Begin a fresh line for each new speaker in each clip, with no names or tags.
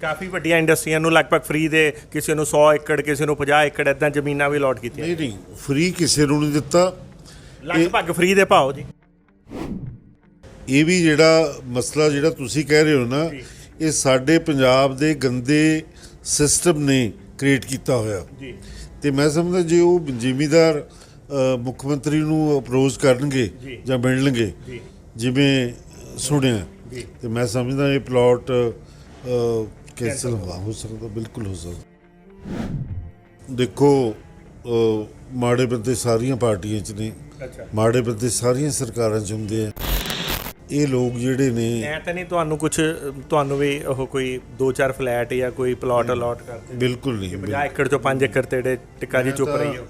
ਕਾਫੀ ਵੱਡੀਆਂ ਇੰਡਸਟਰੀਆਂ ਨੂੰ ਲਗਭਗ ਫ੍ਰੀ ਦੇ, ਕਿਸੇ ਨੂੰ 100 ਏਕੜ, ਕਿਸੇ ਨੂੰ 50 ਏਕੜ ਇਦਾਂ ਜ਼ਮੀਨਾਂ ਵੀ ਅਲਾਟ ਕੀਤੀਆਂ।
ਨਹੀਂ ਫ੍ਰੀ ਕਿਸੇ ਨੂੰ ਨਹੀਂ ਦਿੱਤਾ।
ਲਗਭਗ ਫ੍ਰੀ ਦੇ ਭਾਅ ਜੀ।
ਇਹ ਵੀ ਜਿਹੜਾ ਮਸਲਾ ਜਿਹੜਾ ਤੁਸੀਂ ਕਹਿ ਰਹੇ ਹੋ ਨਾ, ਇਹ ਸਾਡੇ ਪੰਜਾਬ ਦੇ ਗੰਦੇ ਸਿਸਟਮ ਨੇ ਕ੍ਰੀਏਟ ਕੀਤਾ ਹੋਇਆ
ਜੀ।
ਤੇ ਮੈਂ ਸਮਝਦਾ ਜੇ ਉਹ ਜ਼ਿਮੀਦਾਰ ਮੁੱਖ ਮੰਤਰੀ ਨੂੰ ਅਪਰੋਚ ਕਰਨਗੇ ਜਾਂ ਮਿਲਣਗੇ ਜਿਵੇਂ ਸੁਣਿਆ, ਤੇ ਮੈਂ ਸਮਝਦਾ ਇਹ ਪਲਾਟ ਕੈਂਸਲ ਹੋ ਸਕਦਾ, ਬਿਲਕੁਲ ਹੋ ਸਕਦਾ। ਦੇਖੋ ਮਾੜੇ ਬੰਦੇ ਸਾਰੀਆਂ ਪਾਰਟੀਆਂ 'ਚ ਨੇ, ਮਾੜੇ ਬੰਦੇ ਸਾਰੀਆਂ ਸਰਕਾਰਾਂ 'ਚ ਹੁੰਦੇ ਆ। ਇਹ ਲੋਕ ਜਿਹੜੇ ਨੇ,
ਐ ਤਾਂ ਨਹੀਂ ਤੁਹਾਨੂੰ ਵੀ ਉਹ ਕੋਈ 2-4 ਫਲੈਟ ਜਾਂ ਕੋਈ ਪਲਾਟ ਅਲਾਟ ਕਰਦੇ?
ਬਿਲਕੁਲ ਨਹੀਂ।
50 ਏਕੜ ਚੋਂ 5 ਏਕੜ ਤੇ ਟਿੱਕਾ ਜੀ ਚੁੱਪ ਰਹੀ ਹੋ।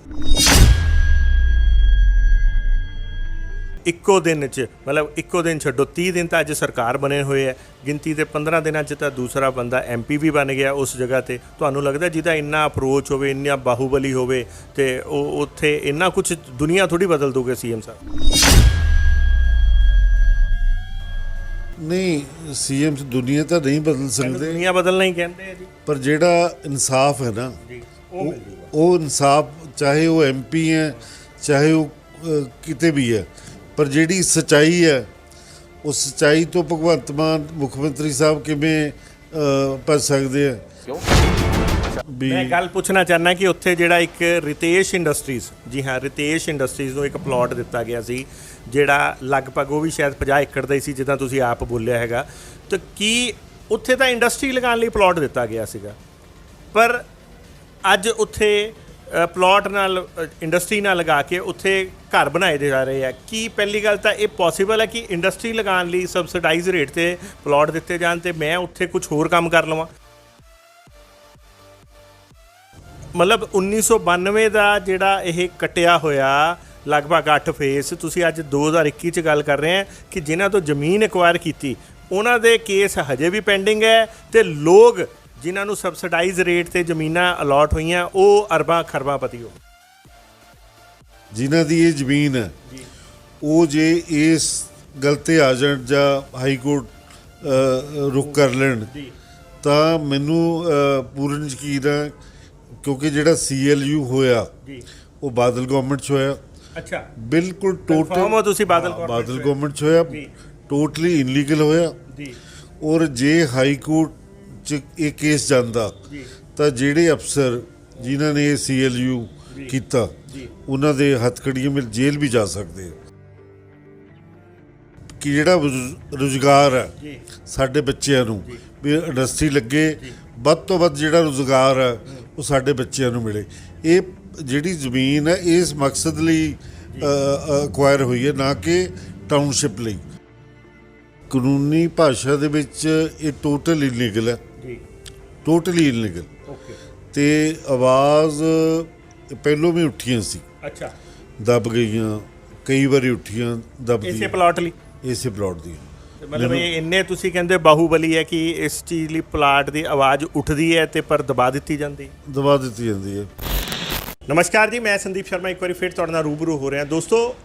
ਇੱਕੋ ਦਿਨ 'ਚ, ਮਤਲਬ ਇੱਕੋ ਦਿਨ ਛੱਡੋ, 30 ਦਿਨ ਤਾਂ ਅੱਜ ਸਰਕਾਰ ਬਣੇ ਹੋਏ ਹੈ, ਗਿਣਤੀ ਦੇ 15 ਦਿਨਾਂ 'ਚ ਤਾਂ ਦੂਸਰਾ ਬੰਦਾ MP ਵੀ ਬਣ ਗਿਆ ਉਸ ਜਗ੍ਹਾ 'ਤੇ। ਤੁਹਾਨੂੰ ਲੱਗਦਾ ਜਿਹਦਾ ਇੰਨਾ ਅਪਰੋਚ ਹੋਵੇ, ਇੰਨਾ ਬਾਹੂਬਲੀ ਹੋਵੇ, ਤੇ ਉਹ ਉੱਥੇ ਇੰਨਾ ਕੁਝ ਦੁਨੀਆ ਥੋੜੀ ਬਦਲ ਦੋਗੇ CM ਸਾਹਿਬ?
ਨਹੀਂ, CM ਦੁਨੀਆ ਤਾਂ ਨਹੀਂ ਬਦਲ ਸਕਦੇ,
ਦੁਨੀਆ ਬਦਲਣਾ ਹੀ ਕਹਿੰਦੇ ਆ ਜੀ।
ਪਰ ਜਿਹੜਾ ਇਨਸਾਫ ਹੈ ਨਾ, ਉਹ ਇਨਸਾਫ, ਚਾਹੇ ਉਹ MP ਹੈ, ਚਾਹੇ ਉਹ ਕਿਤੇ ਵੀ ਹੈ, ਪਰ ਜਿਹੜੀ ਸੱਚਾਈ ਹੈ, ਉਸ ਸੱਚਾਈ ਤੋਂ ਭਗਵੰਤ ਮਾਨ ਮੁੱਖ ਮੰਤਰੀ ਸਾਹਿਬ ਕਿਵੇਂ ਭੱਜ ਸਕਦੇ ਆ?
ਮੈਂ ਗੱਲ ਪੁੱਛਣਾ ਚਾਹੁੰਦਾ ਕਿ ਉੱਥੇ ਜਿਹੜਾ ਇੱਕ ਰਿਤੇਸ਼ ਇੰਡਸਟਰੀਜ਼, ਜੀ ਹਾਂ, ਰਿਤੇਸ਼ ਇੰਡਸਟਰੀਜ਼ ਨੂੰ ਇੱਕ ਪਲਾਟ ਦਿੱਤਾ ਗਿਆ ਸੀ, ਜਿਹੜਾ ਲਗਭਗ ਉਹ ਵੀ ਸ਼ਾਇਦ 50 ਏਕੜ ਦਾ ਹੀ ਸੀ, ਜਿੱਦਾਂ ਤੁਸੀਂ ਆਪ ਬੋਲਿਆ ਹੈਗਾ। ਤਾਂ ਕੀ ਉੱਥੇ ਤਾਂ ਇੰਡਸਟਰੀ ਲਗਾਉਣ ਲਈ ਪਲਾਟ ਦਿੱਤਾ ਗਿਆ ਸੀਗਾ, ਪਰ ਅੱਜ ਉੱਥੇ ਪਲਾਟ ਨਾਲ, ਇੰਡਸਟਰੀ ਨਾਲ ਲਗਾ ਕੇ ਉੱਥੇ ਘਰ ਬਣਾਏ ਜਾ ਰਹੇ ਆ? ਕੀ ਪਹਿਲੀ ਗੱਲ ਤਾਂ ਇਹ ਪੋਸੀਬਲ ਹੈ ਕਿ ਇੰਡਸਟਰੀ ਲਗਾਉਣ ਲਈ ਸਬਸਿਡਾਈਜ਼ ਰੇਟ 'ਤੇ ਪਲਾਟ ਦਿੱਤੇ ਜਾਣ ਤੇ ਮੈਂ ਉੱਥੇ ਕੁਝ ਹੋਰ ਕੰਮ ਕਰ ਲਵਾਂ? ਮਤਲਬ 1992 ਦਾ ਜਿਹੜਾ ਇਹ ਕੱਟਿਆ ਹੋਇਆ ਲਗਭਗ 8 ਫੇਸ, ਤੁਸੀਂ ਅੱਜ 2021 'ਚ ਗੱਲ ਕਰ ਰਹੇ ਆ ਕਿ ਜਿਨ੍ਹਾਂ ਤੋਂ ਜ਼ਮੀਨ ਐਕਵਾਇਰ ਕੀਤੀ ਉਹਨਾਂ ਦੇ ਕੇਸ ਹਜੇ ਵੀ ਪੈਂਡਿੰਗ ਹੈ, ਤੇ ਲੋਕ ਜਿਨ੍ਹਾਂ ਨੂੰ ਸਬਸਿਡਾਈਜ਼ ਰੇਟ 'ਤੇ ਜ਼ਮੀਨਾਂ ਅਲਾਟ ਹੋਈਆਂ ਉਹ ਅਰਬਾਂ ਖਰਬਾਂ ਪਤੀ ਹੋ।
ਜਿਨ੍ਹਾਂ ਦੀ ਇਹ ਜ਼ਮੀਨ ਹੈ, ਉਹ ਜੇ ਇਸ ਗੱਲ 'ਤੇ ਆ ਜਾਣ ਜਾਂ ਹਾਈ ਕੋਰਟ ਰੁਕ ਕਰ ਲੈਣ, ਤਾਂ ਮੈਨੂੰ ਪੂਰਨ ਯਕੀਨ ਹੈ, ਕਿਉਂਕਿ ਜਿਹੜਾ CLU ਹੋਇਆ ਉਹ ਬਾਦਲ ਗਵਰਨਮੈਂਟ 'ਚ ਹੋਇਆ।
ਅੱਛਾ,
ਬਿਲਕੁਲ ਟੋਟਲ
ਤੁਸੀਂ ਬਾਦਲ
ਗਵਰਨਮੈਂਟ 'ਚ ਹੋਇਆ, ਟੋਟਲੀ ਇਨਲੀਗਲ ਹੋਇਆ। ਔਰ ਜੇ ਹਾਈ ਕੋਰਟ 'ਚ ਇਹ ਕੇਸ ਜਾਂਦਾ ਤਾਂ ਜਿਹੜੇ ਅਫਸਰ ਜਿਨ੍ਹਾਂ ਨੇ ਇਹ CLU ਕੀਤਾ, ਉਹਨਾਂ ਦੇ ਹੱਥਕੜੀਆਂ ਮਿਲ ਜੇਲ੍ਹ ਵੀ ਜਾ ਸਕਦੇ ਆ। ਕਿ ਜਿਹੜਾ ਰੁਜ਼ਗਾਰ ਹੈ ਸਾਡੇ ਬੱਚਿਆਂ ਨੂੰ, ਵੀ ਇੰਡਸਟਰੀ ਲੱਗੇ, ਵੱਧ ਤੋਂ ਵੱਧ ਜਿਹੜਾ ਰੁਜ਼ਗਾਰ ਹੈ ਉਹ ਸਾਡੇ ਬੱਚਿਆਂ ਨੂੰ ਮਿਲੇ। ਇਹ ਜਿਹੜੀ ਜ਼ਮੀਨ ਹੈ ਇਸ ਮਕਸਦ ਲਈ ਅਕਵਾਇਰ ਹੋਈ ਹੈ, ਨਾ ਕਿ ਟਾਊਨਸ਼ਿਪ ਲਈ। ਕਾਨੂੰਨੀ ਭਾਸ਼ਾ ਦੇ ਵਿੱਚ ਇਹ ਟੋਟਲ ਇਲੀਗਲ ਹੈ, ਟੋਟਲੀ ਇਲੀਗਲ। ਤੇ ਆਵਾਜ਼ ਪਹਿਲੋਂ ਵੀ ਉੱਠੀਆਂ ਸੀ, ਅੱਛਾ, ਦਬ ਗਈਆਂ, ਕਈ ਵਾਰੀ ਉੱਠੀਆਂ ਦਬਦੀਆਂ,
ਇਸੇ ਪਲਾਟ ਲਈ,
ਇਸੇ ਪਲਾਟ ਦੀ।
ਮਤਲਬ ਇਹ ਇੰਨੇ ਤੁਸੀਂ ਕਹਿੰਦੇ ਬਾਹੂਬਲੀ ਹੈ ਕਿ ਇਸ ਚੀਜ਼ ਲਈ ਪਲਾਟ ਦੀ ਆਵਾਜ਼ ਉੱਠਦੀ ਹੈ ਤੇ ਪਰ ਦਬਾ ਦਿੱਤੀ ਜਾਂਦੀ
ਹੈ।
ਨਮਸਕਾਰ ਜੀ, ਮੈਂ ਸੰਦੀਪ ਸ਼ਰਮਾ ਇੱਕ ਵਾਰੀ ਫਿਰ ਤੁਹਾਡੇ ਨਾਲ ਰੂਬਰੂ ਹੋ ਰਿਹਾ। ਦੋਸਤੋ,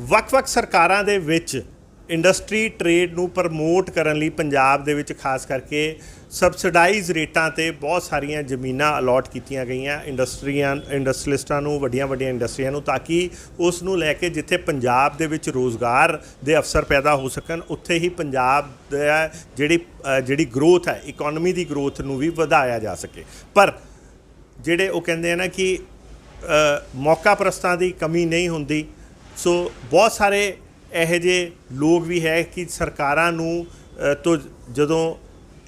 ਵੱਖ-ਵੱਖ ਸਰਕਾਰਾਂ ਦੇ ਵਿੱਚ ਇੰਡਸਟਰੀ ਟਰੇਡ ਨੂੰ ਪ੍ਰਮੋਟ ਕਰਨ ਲਈ ਪੰਜਾਬ ਦੇ ਵਿੱਚ ਖਾਸ ਕਰਕੇ ਸਬਸਿਡਾਈਜ਼ ਰੇਟਾਂ 'ਤੇ ਬਹੁਤ ਸਾਰੀਆਂ ਜ਼ਮੀਨਾਂ ਅਲਾਟ ਕੀਤੀਆਂ ਗਈਆਂ ਇੰਡਸਟਰੀਲਿਸਟਾਂ ਨੂੰ, ਵੱਡੀਆਂ ਇੰਡਸਟਰੀਆਂ ਨੂੰ, ਤਾਂ ਕਿ ਉਸ ਨੂੰ ਲੈ ਕੇ ਜਿੱਥੇ ਪੰਜਾਬ ਦੇ ਵਿੱਚ ਰੋਜ਼ਗਾਰ ਦੇ ਅਵਸਰ ਪੈਦਾ ਹੋ ਸਕਣ, ਉੱਥੇ ਹੀ ਪੰਜਾਬ ਦਾ ਜਿਹੜੀ ਗਰੋਥ ਹੈ, ਇਕੋਨਮੀ ਦੀ ਗਰੋਥ ਨੂੰ ਵੀ ਵਧਾਇਆ ਜਾ ਸਕੇ। ਪਰ ਜਿਹੜੇ ਉਹ ਕਹਿੰਦੇ ਆ ਨਾ ਕਿ ਮੌਕਾ ਪ੍ਰਸਤਾਂ ਦੀ ਕਮੀ ਨਹੀਂ ਹੁੰਦੀ, ਸੋ ਬਹੁਤ ਸਾਰੇ ਇਹੋ ਜਿਹੇ ਲੋਕ ਵੀ ਹੈ ਕਿ ਸਰਕਾਰਾਂ ਨੂੰ ਤੋਂ ਜਦੋਂ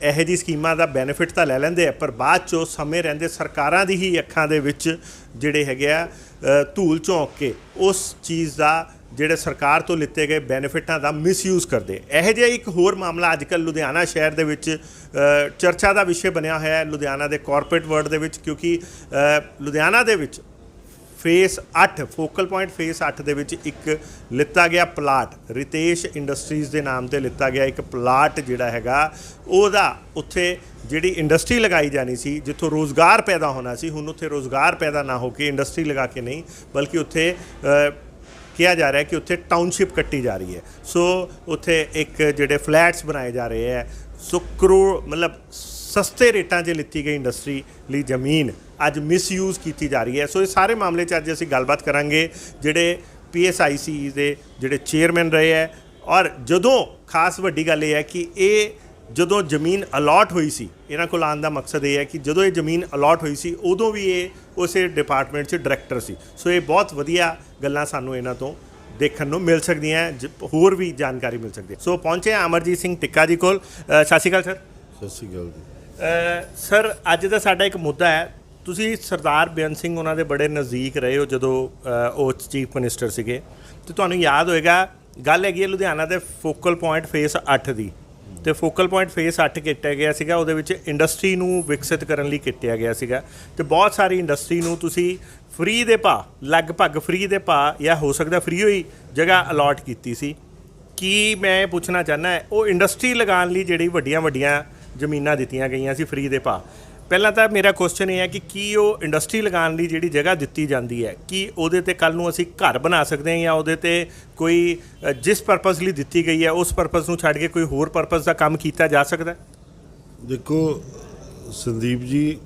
ਇਹੋ ਜਿਹੀ ਸਕੀਮਾਂ ਦਾ ਬੈਨੀਫਿਟ ਤਾਂ ਲੈ ਲੈਂਦੇ ਆ, ਪਰ ਬਾਅਦ 'ਚੋਂ ਸਮੇਂ ਰਹਿੰਦੇ ਸਰਕਾਰਾਂ ਦੀ ਹੀ ਅੱਖਾਂ ਦੇ ਵਿੱਚ ਜਿਹੜੇ ਹੈਗੇ ਆ ਧੂਲ ਝੋਂਕ ਕੇ ਉਸ ਚੀਜ਼ ਦਾ, ਜਿਹੜੇ ਸਰਕਾਰ ਤੋਂ ਲਿੱਤੇ ਗਏ ਬੈਨੀਫਿਟਾਂ ਦਾ ਮਿਸਯੂਜ਼ ਕਰਦੇ। ਇਹੋ ਜਿਹਾ ਇੱਕ ਹੋਰ ਮਾਮਲਾ ਅੱਜ ਕੱਲ੍ਹ ਲੁਧਿਆਣਾ ਸ਼ਹਿਰ ਦੇ ਵਿੱਚ ਚਰਚਾ ਦਾ ਵਿਸ਼ੇ ਬਣਿਆ ਹੋਇਆ ਹੈ, ਲੁਧਿਆਣਾ ਦੇ ਕਾਰਪੋਰੇਟ ਵਰਲਡ ਦੇ ਵਿੱਚ, ਕਿਉਂਕਿ ਲੁਧਿਆਣਾ ਦੇ ਵਿੱਚ ਫੇਸ 8 ਫੋਕਲ ਪੁਆਇੰਟ ਫੇਸ 8 ਦੇ ਵਿੱਚ ਇੱਕ ਲਿੱਤਾ ਗਿਆ ਪਲਾਟ, ਰਿਤੇਸ਼ ਇੰਡਸਟਰੀਜ਼ ਦੇ ਨਾਮ 'ਤੇ ਲਿੱਤਾ ਗਿਆ ਇੱਕ ਪਲਾਟ ਜਿਹੜਾ ਹੈਗਾ, ਉਹਦਾ ਉੱਥੇ ਜਿਹੜੀ ਇੰਡਸਟਰੀ ਲਗਾਈ ਜਾਣੀ ਸੀ, ਜਿੱਥੋਂ ਰੋਜ਼ਗਾਰ ਪੈਦਾ ਹੋਣਾ ਸੀ, ਹੁਣ ਉੱਥੇ ਰੋਜ਼ਗਾਰ ਪੈਦਾ ਨਾ ਹੋ ਕੇ ਇੰਡਸਟਰੀ ਲਗਾ ਕੇ ਨਹੀਂ, ਬਲਕਿ ਉੱਥੇ ਕਿਹਾ ਜਾ ਰਿਹਾ ਕਿ ਉੱਥੇ ਟਾਊਨਸ਼ਿਪ ਕੱਟੀ ਜਾ ਰਹੀ ਹੈ। ਸੋ ਉੱਥੇ ਇੱਕ ਜਿਹੜੇ ਫਲੈਟਸ ਬਣਾਏ ਜਾ ਰਹੇ ਹੈ, ਸੋ ਕਰੋੜ, ਮਤਲਬ ਸਸਤੇ ਰੇਟਾਂ 'ਚ ਲਿੱਤੀ ਗਈ ਇੰਡਸਟਰੀ ਲਈ ਜ਼ਮੀਨ ਅੱਜ ਮਿਸਯੂਜ਼ ਕੀਤੀ ਜਾ ਰਹੀ ਹੈ। ਸੋ ਇਹ ਸਾਰੇ ਮਾਮਲੇ 'ਚ ਅੱਜ ਅਸੀਂ ਗੱਲਬਾਤ ਕਰਾਂਗੇ ਜਿਹੜੇ PSIC ਦੇ ਜਿਹੜੇ ਚੇਅਰਮੈਨ ਰਹੇ ਹੈ। ਔਰ ਜਦੋਂ ਖਾਸ ਵੱਡੀ ਗੱਲ ਇਹ ਹੈ ਕਿ ਇਹ ਜਦੋਂ ਜ਼ਮੀਨ ਅਲਾਟ ਹੋਈ ਸੀ, ਇਹਨਾਂ ਕੋਲ ਆਉਣ ਦਾ ਮਕਸਦ ਇਹ ਹੈ ਕਿ ਜਦੋਂ ਇਹ ਜ਼ਮੀਨ ਅਲਾਟ ਹੋਈ ਸੀ ਉਦੋਂ ਵੀ ਇਹ ਉਸੇ ਡਿਪਾਰਟਮੈਂਟ 'ਚ ਡਾਇਰੈਕਟਰ ਸੀ। ਸੋ ਇਹ ਬਹੁਤ ਵਧੀਆ ਗੱਲਾਂ ਸਾਨੂੰ ਇਹਨਾਂ ਤੋਂ ਦੇਖਣ ਨੂੰ ਮਿਲ ਸਕਦੀਆਂ, ਹੋਰ ਵੀ ਜਾਣਕਾਰੀ ਮਿਲ ਸਕਦੀ ਹੈ। ਸੋ ਪਹੁੰਚੇ ਹਾਂ ਅਮਰਜੀਤ ਸਿੰਘ ਟਿੱਕਾ ਜੀ ਕੋਲ। ਸਤਿ ਸ਼੍ਰੀ ਅਕਾਲ ਸਰ।
ਸਤਿ ਸ਼੍ਰੀ ਅਕਾਲ ਜੀ।
ਸਰ ਅੱਜ ਦਾ ਸਾਡਾ ਇੱਕ ਮੁੱਦਾ ਹੈ, ਤੁਸੀਂ ਸਰਦਾਰ ਬੇਅੰਤ ਸਿੰਘ ਉਹਨਾਂ ਦੇ ਬੜੇ ਨਜ਼ਦੀਕ ਰਹੇ ਹੋ ਜਦੋਂ ਉਹ ਚੀਫ ਮਿਨਿਸਟਰ ਸੀਗੇ, ਅਤੇ ਤੁਹਾਨੂੰ ਯਾਦ ਹੋਏਗਾ ਗੱਲ ਹੈਗੀ ਹੈ ਲੁਧਿਆਣਾ ਦੇ ਫੋਕਲ ਪੁਆਇੰਟ ਫੇਸ 8 ਦੀ, ਅਤੇ ਫੋਕਲ ਪੁਆਇੰਟ ਫੇਸ 8 ਕੱਟਿਆ ਗਿਆ ਸੀਗਾ। ਉਹਦੇ ਵਿੱਚ ਇੰਡਸਟਰੀ ਨੂੰ ਵਿਕਸਿਤ ਕਰਨ ਲਈ ਕੱਟਿਆ ਗਿਆ ਸੀਗਾ, ਅਤੇ ਬਹੁਤ ਸਾਰੀ ਇੰਡਸਟਰੀ ਨੂੰ ਤੁਸੀਂ ਫ੍ਰੀ ਦੇ ਭਾਅ, ਲਗਭਗ ਫ੍ਰੀ ਦੇ ਭਾਅ ਜਾਂ ਹੋ ਸਕਦਾ ਫ੍ਰੀ ਹੋਈ ਜਗ੍ਹਾ ਅਲਾਟ ਕੀਤੀ ਸੀ। ਕੀ ਮੈਂ ਪੁੱਛਣਾ ਚਾਹੁੰਦਾ, ਉਹ ਇੰਡਸਟਰੀ ਲਗਾਉਣ ਲਈ ਜਿਹੜੀ ਵੱਡੀਆਂ ਵੱਡੀਆਂ ਜ਼ਮੀਨਾਂ ਦਿੱਤੀਆਂ ਗਈਆਂ ਸੀ ਫ੍ਰੀ ਦੇ ਭਾਅ, ਪਹਿਲਾਂ ਤਾਂ ਮੇਰਾ ਕੁਐਸਚਨ ਇਹ ਹੈ ਕਿ ਕੀ ਉਹ ਇੰਡਸਟਰੀ ਲਗਾਉਣ ਲਈ ਜਿਹੜੀ ਜਗ੍ਹਾ ਦਿੱਤੀ ਜਾਂਦੀ ਹੈ, ਕੀ ਉਹਦੇ 'ਤੇ ਕੱਲ੍ਹ ਨੂੰ ਅਸੀਂ ਘਰ ਬਣਾ ਸਕਦੇ ਹਾਂ, ਜਾਂ ਉਹਦੇ 'ਤੇ ਕੋਈ ਜਿਸ ਪਰਪਸ ਲਈ ਦਿੱਤੀ ਗਈ ਹੈ ਉਸ ਪਰਪਸ ਨੂੰ ਛੱਡ ਕੇ ਕੋਈ ਹੋਰ ਪਰਪਸ ਦਾ ਕੰਮ ਕੀਤਾ ਜਾ ਸਕਦਾ?
ਦੇਖੋ ਸੰਦੀਪ ਜੀ,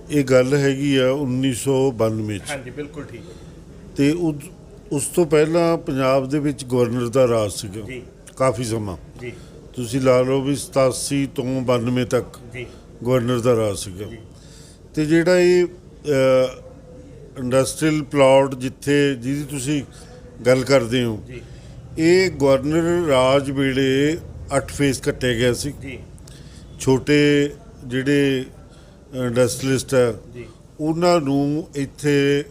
ਇਹ ਗੱਲ ਹੈਗੀ ਆ 1992 'ਚ।
ਹਾਂਜੀ ਬਿਲਕੁਲ ਠੀਕ ਹੈ।
ਅਤੇ ਉਸ ਤੋਂ ਪਹਿਲਾਂ ਪੰਜਾਬ ਦੇ ਵਿੱਚ ਗਵਰਨਰ ਦਾ ਰਾਜ ਸੀਗਾ
ਜੀ
ਕਾਫੀ ਸਮਾਂ।
ਜੀ
ਤੁਸੀਂ ਲਾ ਲਓ ਵੀ 87 ਤੋਂ 92 ਤੱਕ
ਜੀ
ਗਵਰਨਰ ਦਾ ਰਾਜ ਸੀਗਾ। ਅਤੇ ਜਿਹੜਾ ਇਹ ਇੰਡਸਟਰੀਅਲ ਪਲਾਟ ਜਿਹਦੀ ਤੁਸੀਂ ਗੱਲ ਕਰਦੇ ਹੋ, ਇਹ ਗਵਰਨਰ ਰਾਜ ਵੇਲੇ 8 ਫੇਸ ਕੱਟਿਆ ਗਿਆ ਸੀ।
ਜੀ
ਛੋਟੇ ਜਿਹੜੇ ਇੰਡਸਟਰੀਲਿਸਟ ਹੈ ਉਹਨਾਂ ਨੂੰ ਇੱਥੇ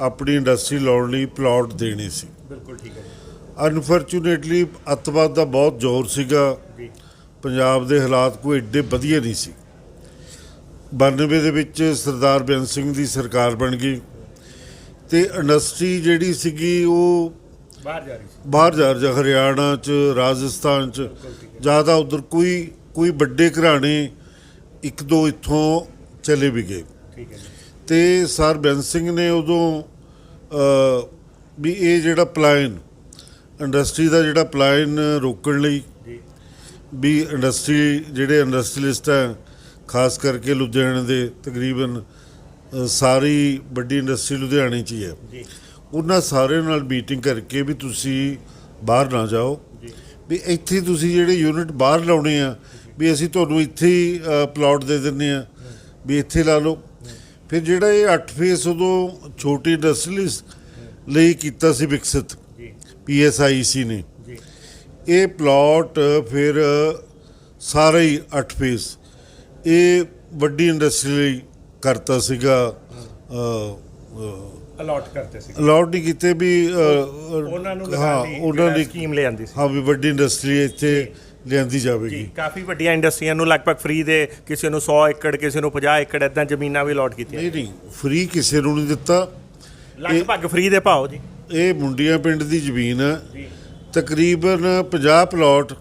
ਆਪਣੀ ਇੰਡਸਟਰੀ ਲਾਉਣ ਲਈ ਪਲਾਟ ਦੇਣੇ ਸੀ।
ਬਿਲਕੁਲ ਠੀਕ ਹੈ।
ਅਨਫੋਰਚੂਨੇਟਲੀ ਅੱਤਵਾਦ ਦਾ ਬਹੁਤ ਜ਼ੋਰ ਸੀਗਾ, ਪੰਜਾਬ ਦੇ ਹਾਲਾਤ ਕੋਈ ਏਡੇ ਵਧੀਆ ਨਹੀਂ ਸੀ। 92 ਦੇ ਵਿੱਚ ਸਰਦਾਰ ਬੇਅੰਤ ਸਿੰਘ ਦੀ ਸਰਕਾਰ ਬਣ ਗਈ, ਅਤੇ ਇੰਡਸਟਰੀ ਜਿਹੜੀ ਸੀਗੀ ਉਹ ਬਾਹਰ ਜਾ ਰਹੀ, ਹਰਿਆਣਾ 'ਚ, ਰਾਜਸਥਾਨ 'ਚ ਜ਼ਿਆਦਾ, ਉੱਧਰ ਕੋਈ ਵੱਡੇ ਘਰਾਣੇ ਇੱਕ ਦੋ ਇੱਥੋਂ ਚਲੇ ਵੀ ਗਏ। ਅਤੇ ਸਰ ਬੇਅੰਤ ਸਿੰਘ ਨੇ ਉਦੋਂ ਵੀ ਇਹ ਜਿਹੜਾ ਪਲਾਇਨ, ਇੰਡਸਟਰੀ ਦਾ ਜਿਹੜਾ ਪਲਾਇਨ ਰੋਕਣ ਲਈ ਵੀ ਜਿਹੜੇ ਇੰਡਸਟਰੀਲਿਸਟ ਹੈ, ਖਾਸ ਕਰਕੇ ਲੁਧਿਆਣੇ ਦੇ ਤਕਰੀਬਨ ਸਾਰੀ ਵੱਡੀ ਇੰਡਸਟਰੀ ਲੁਧਿਆਣੇ 'ਚ ਹੀ ਹੈ, ਉਹਨਾਂ ਸਾਰਿਆਂ ਨਾਲ ਮੀਟਿੰਗ ਕਰਕੇ ਵੀ ਤੁਸੀਂ ਬਾਹਰ ਨਾ ਜਾਓ, ਵੀ ਇੱਥੇ ਤੁਸੀਂ ਜਿਹੜੇ ਯੂਨਿਟ ਬਾਹਰ ਲਾਉਣੇ ਆ ਵੀ ਅਸੀਂ ਤੁਹਾਨੂੰ ਇੱਥੇ ਹੀ ਪਲਾਟ ਦੇ ਦਿੰਦੇ ਹਾਂ, ਵੀ ਇੱਥੇ ਲਾ ਲਓ। ਫਿਰ ਜਿਹੜਾ ਇਹ 8 ਫੇਸ ਉਦੋਂ ਛੋਟੀ ਇੰਡਸਟਰੀਲਿਸਟ ਲਈ ਕੀਤਾ ਸੀ ਵਿਕਸਿਤ PSIC ਨੇ, ਇਹ ਪਲਾਟ ਫਿਰ ਸਾਰਾ ਹੀ 8 ਫੇਸ ਇਹ ਵੱਡੀ ਇੰਡਸਟਰੀ ਲਈ ਕਰਤਾ ਸੀਗਾ।
ਅਲਾਟ ਕਰਤੇ ਸੀ,
ਅਲਾਟ ਨਹੀਂ ਕੀਤੇ ਵੀ
ਉਹਨਾਂ ਨੂੰ ਉਹਨਾਂ ਦੀ ਸਕੀਮ ਲਿਆਂਦੀ ਸੀ,
ਹਾਂ ਵੀ ਵੱਡੀ ਇੰਡਸਟਰੀ ਇੱਥੇ ਲਿਆਂਦੀ ਜਾਵੇਗੀ।
ਕਾਫੀ ਵੱਡੀਆਂ ਇੰਡਸਟਰੀਆਂ ਨੂੰ ਲਗਭਗ ਫ੍ਰੀ ਦੇ, ਕਿਸੇ ਨੂੰ 100 ਏਕੜ, ਕਿਸੇ ਨੂੰ 50 ਏਕੜ, ਇੱਦਾਂ ਜ਼ਮੀਨਾਂ ਵੀ ਅਲਾਟ ਕੀਤੀਆਂ।
ਨਹੀਂ ਫ੍ਰੀ ਕਿਸੇ ਨੂੰ ਨਹੀਂ ਦਿੱਤਾ,
ਲਗਭਗ ਫ੍ਰੀ ਦੇ ਭਾਅ ਜੀ।
ਇਹ ਮੁੰਡੀਆਂ ਪਿੰਡ ਦੀ ਜ਼ਮੀਨ ਹੈ, ਤਕਰੀਬਨ 50 ਪਲਾਟ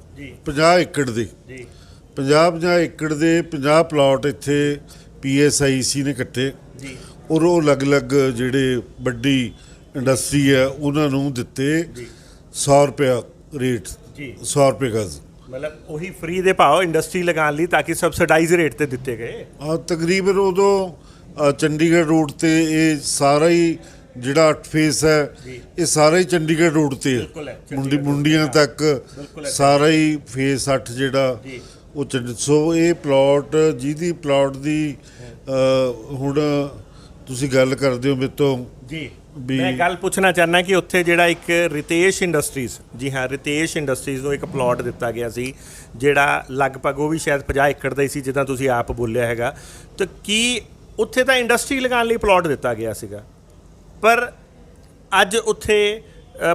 50 ਏਕੜ ਦੇ 50 ਏਕੜ ਦੇ 50 ਪਲਾਟ ਇੱਥੇ PSIC ਨੇ ਕੱਟੇ, ਔਰ ਉਹ ਅਲੱਗ-ਅਲੱਗ ਜਿਹੜੇ ਵੱਡੀ ਇੰਡਸਟਰੀ ਹੈ ਉਹਨਾਂ ਨੂੰ ਦਿੱਤੇ 100 ਰੁਪਇਆ ਰੇਟ, 100 ਰੁਪਏ ਗਜ਼,
ਮਤਲਬ ਉਹੀ ਫ੍ਰੀ ਦੇ ਭਾਅ ਇੰਡਸਟਰੀ ਲਗਾਉਣ ਲਈ, ਤਾਂ ਕਿ ਸਬਸਿਡਾਈਜ਼ ਰੇਟ ਤੇ ਦਿੱਤੇ ਗਏ।
ਤਕਰੀਬਨ ਉਦੋਂ ਚੰਡੀਗੜ੍ਹ ਰੋਡ ਤੇ ਇਹ ਸਾਰਾ ਹੀ ਜਿਹੜਾ 8 ਫੇਸ ਹੈ ਇਹ ਸਾਰਾ ਹੀ ਚੰਡੀਗੜ੍ਹ ਰੋਡ ਤੇ ਹੈ, ਮੁੰਡੀਆਂ ਤੱਕ ਸਾਰਾ ਹੀ ਫੇਸ 8 ਜਿਹੜਾ ਉਹ ਸੋ ਇਹ ਪਲਾਟ ਜਿਹਦੀ ਪਲਾਟ ਦੀ ਹੁਣ ਤੁਸੀਂ ਗੱਲ ਕਰਦੇ ਹੋ ਮੇਰੇ ਤੋਂ
ਜੀ, ਮੈਂ ਗੱਲ ਪੁੱਛਣਾ ਚਾਹੁੰਦਾ ਕਿ ਉੱਥੇ ਜਿਹੜਾ ਇੱਕ ਰਿਤੇਸ਼ ਇੰਡਸਟਰੀਜ਼, ਜੀ ਹਾਂ ਰਿਤੇਸ਼ ਇੰਡਸਟਰੀਜ਼ ਨੂੰ ਇੱਕ ਪਲਾਟ ਦਿੱਤਾ ਗਿਆ ਸੀ, ਜਿਹੜਾ ਲਗਭਗ ਉਹ ਵੀ ਸ਼ਾਇਦ 50 ਏਕੜ ਦਾ ਹੀ ਸੀ ਜਿੱਦਾਂ ਤੁਸੀਂ ਆਪ ਬੋਲਿਆ ਹੈਗਾ, ਤਾਂ ਕੀ ਉੱਥੇ ਤਾਂ ਇੰਡਸਟਰੀ ਲਗਾਉਣ ਲਈ ਪਲਾਟ ਦਿੱਤਾ ਗਿਆ ਸੀਗਾ, ਪਰ ਅੱਜ ਉੱਥੇ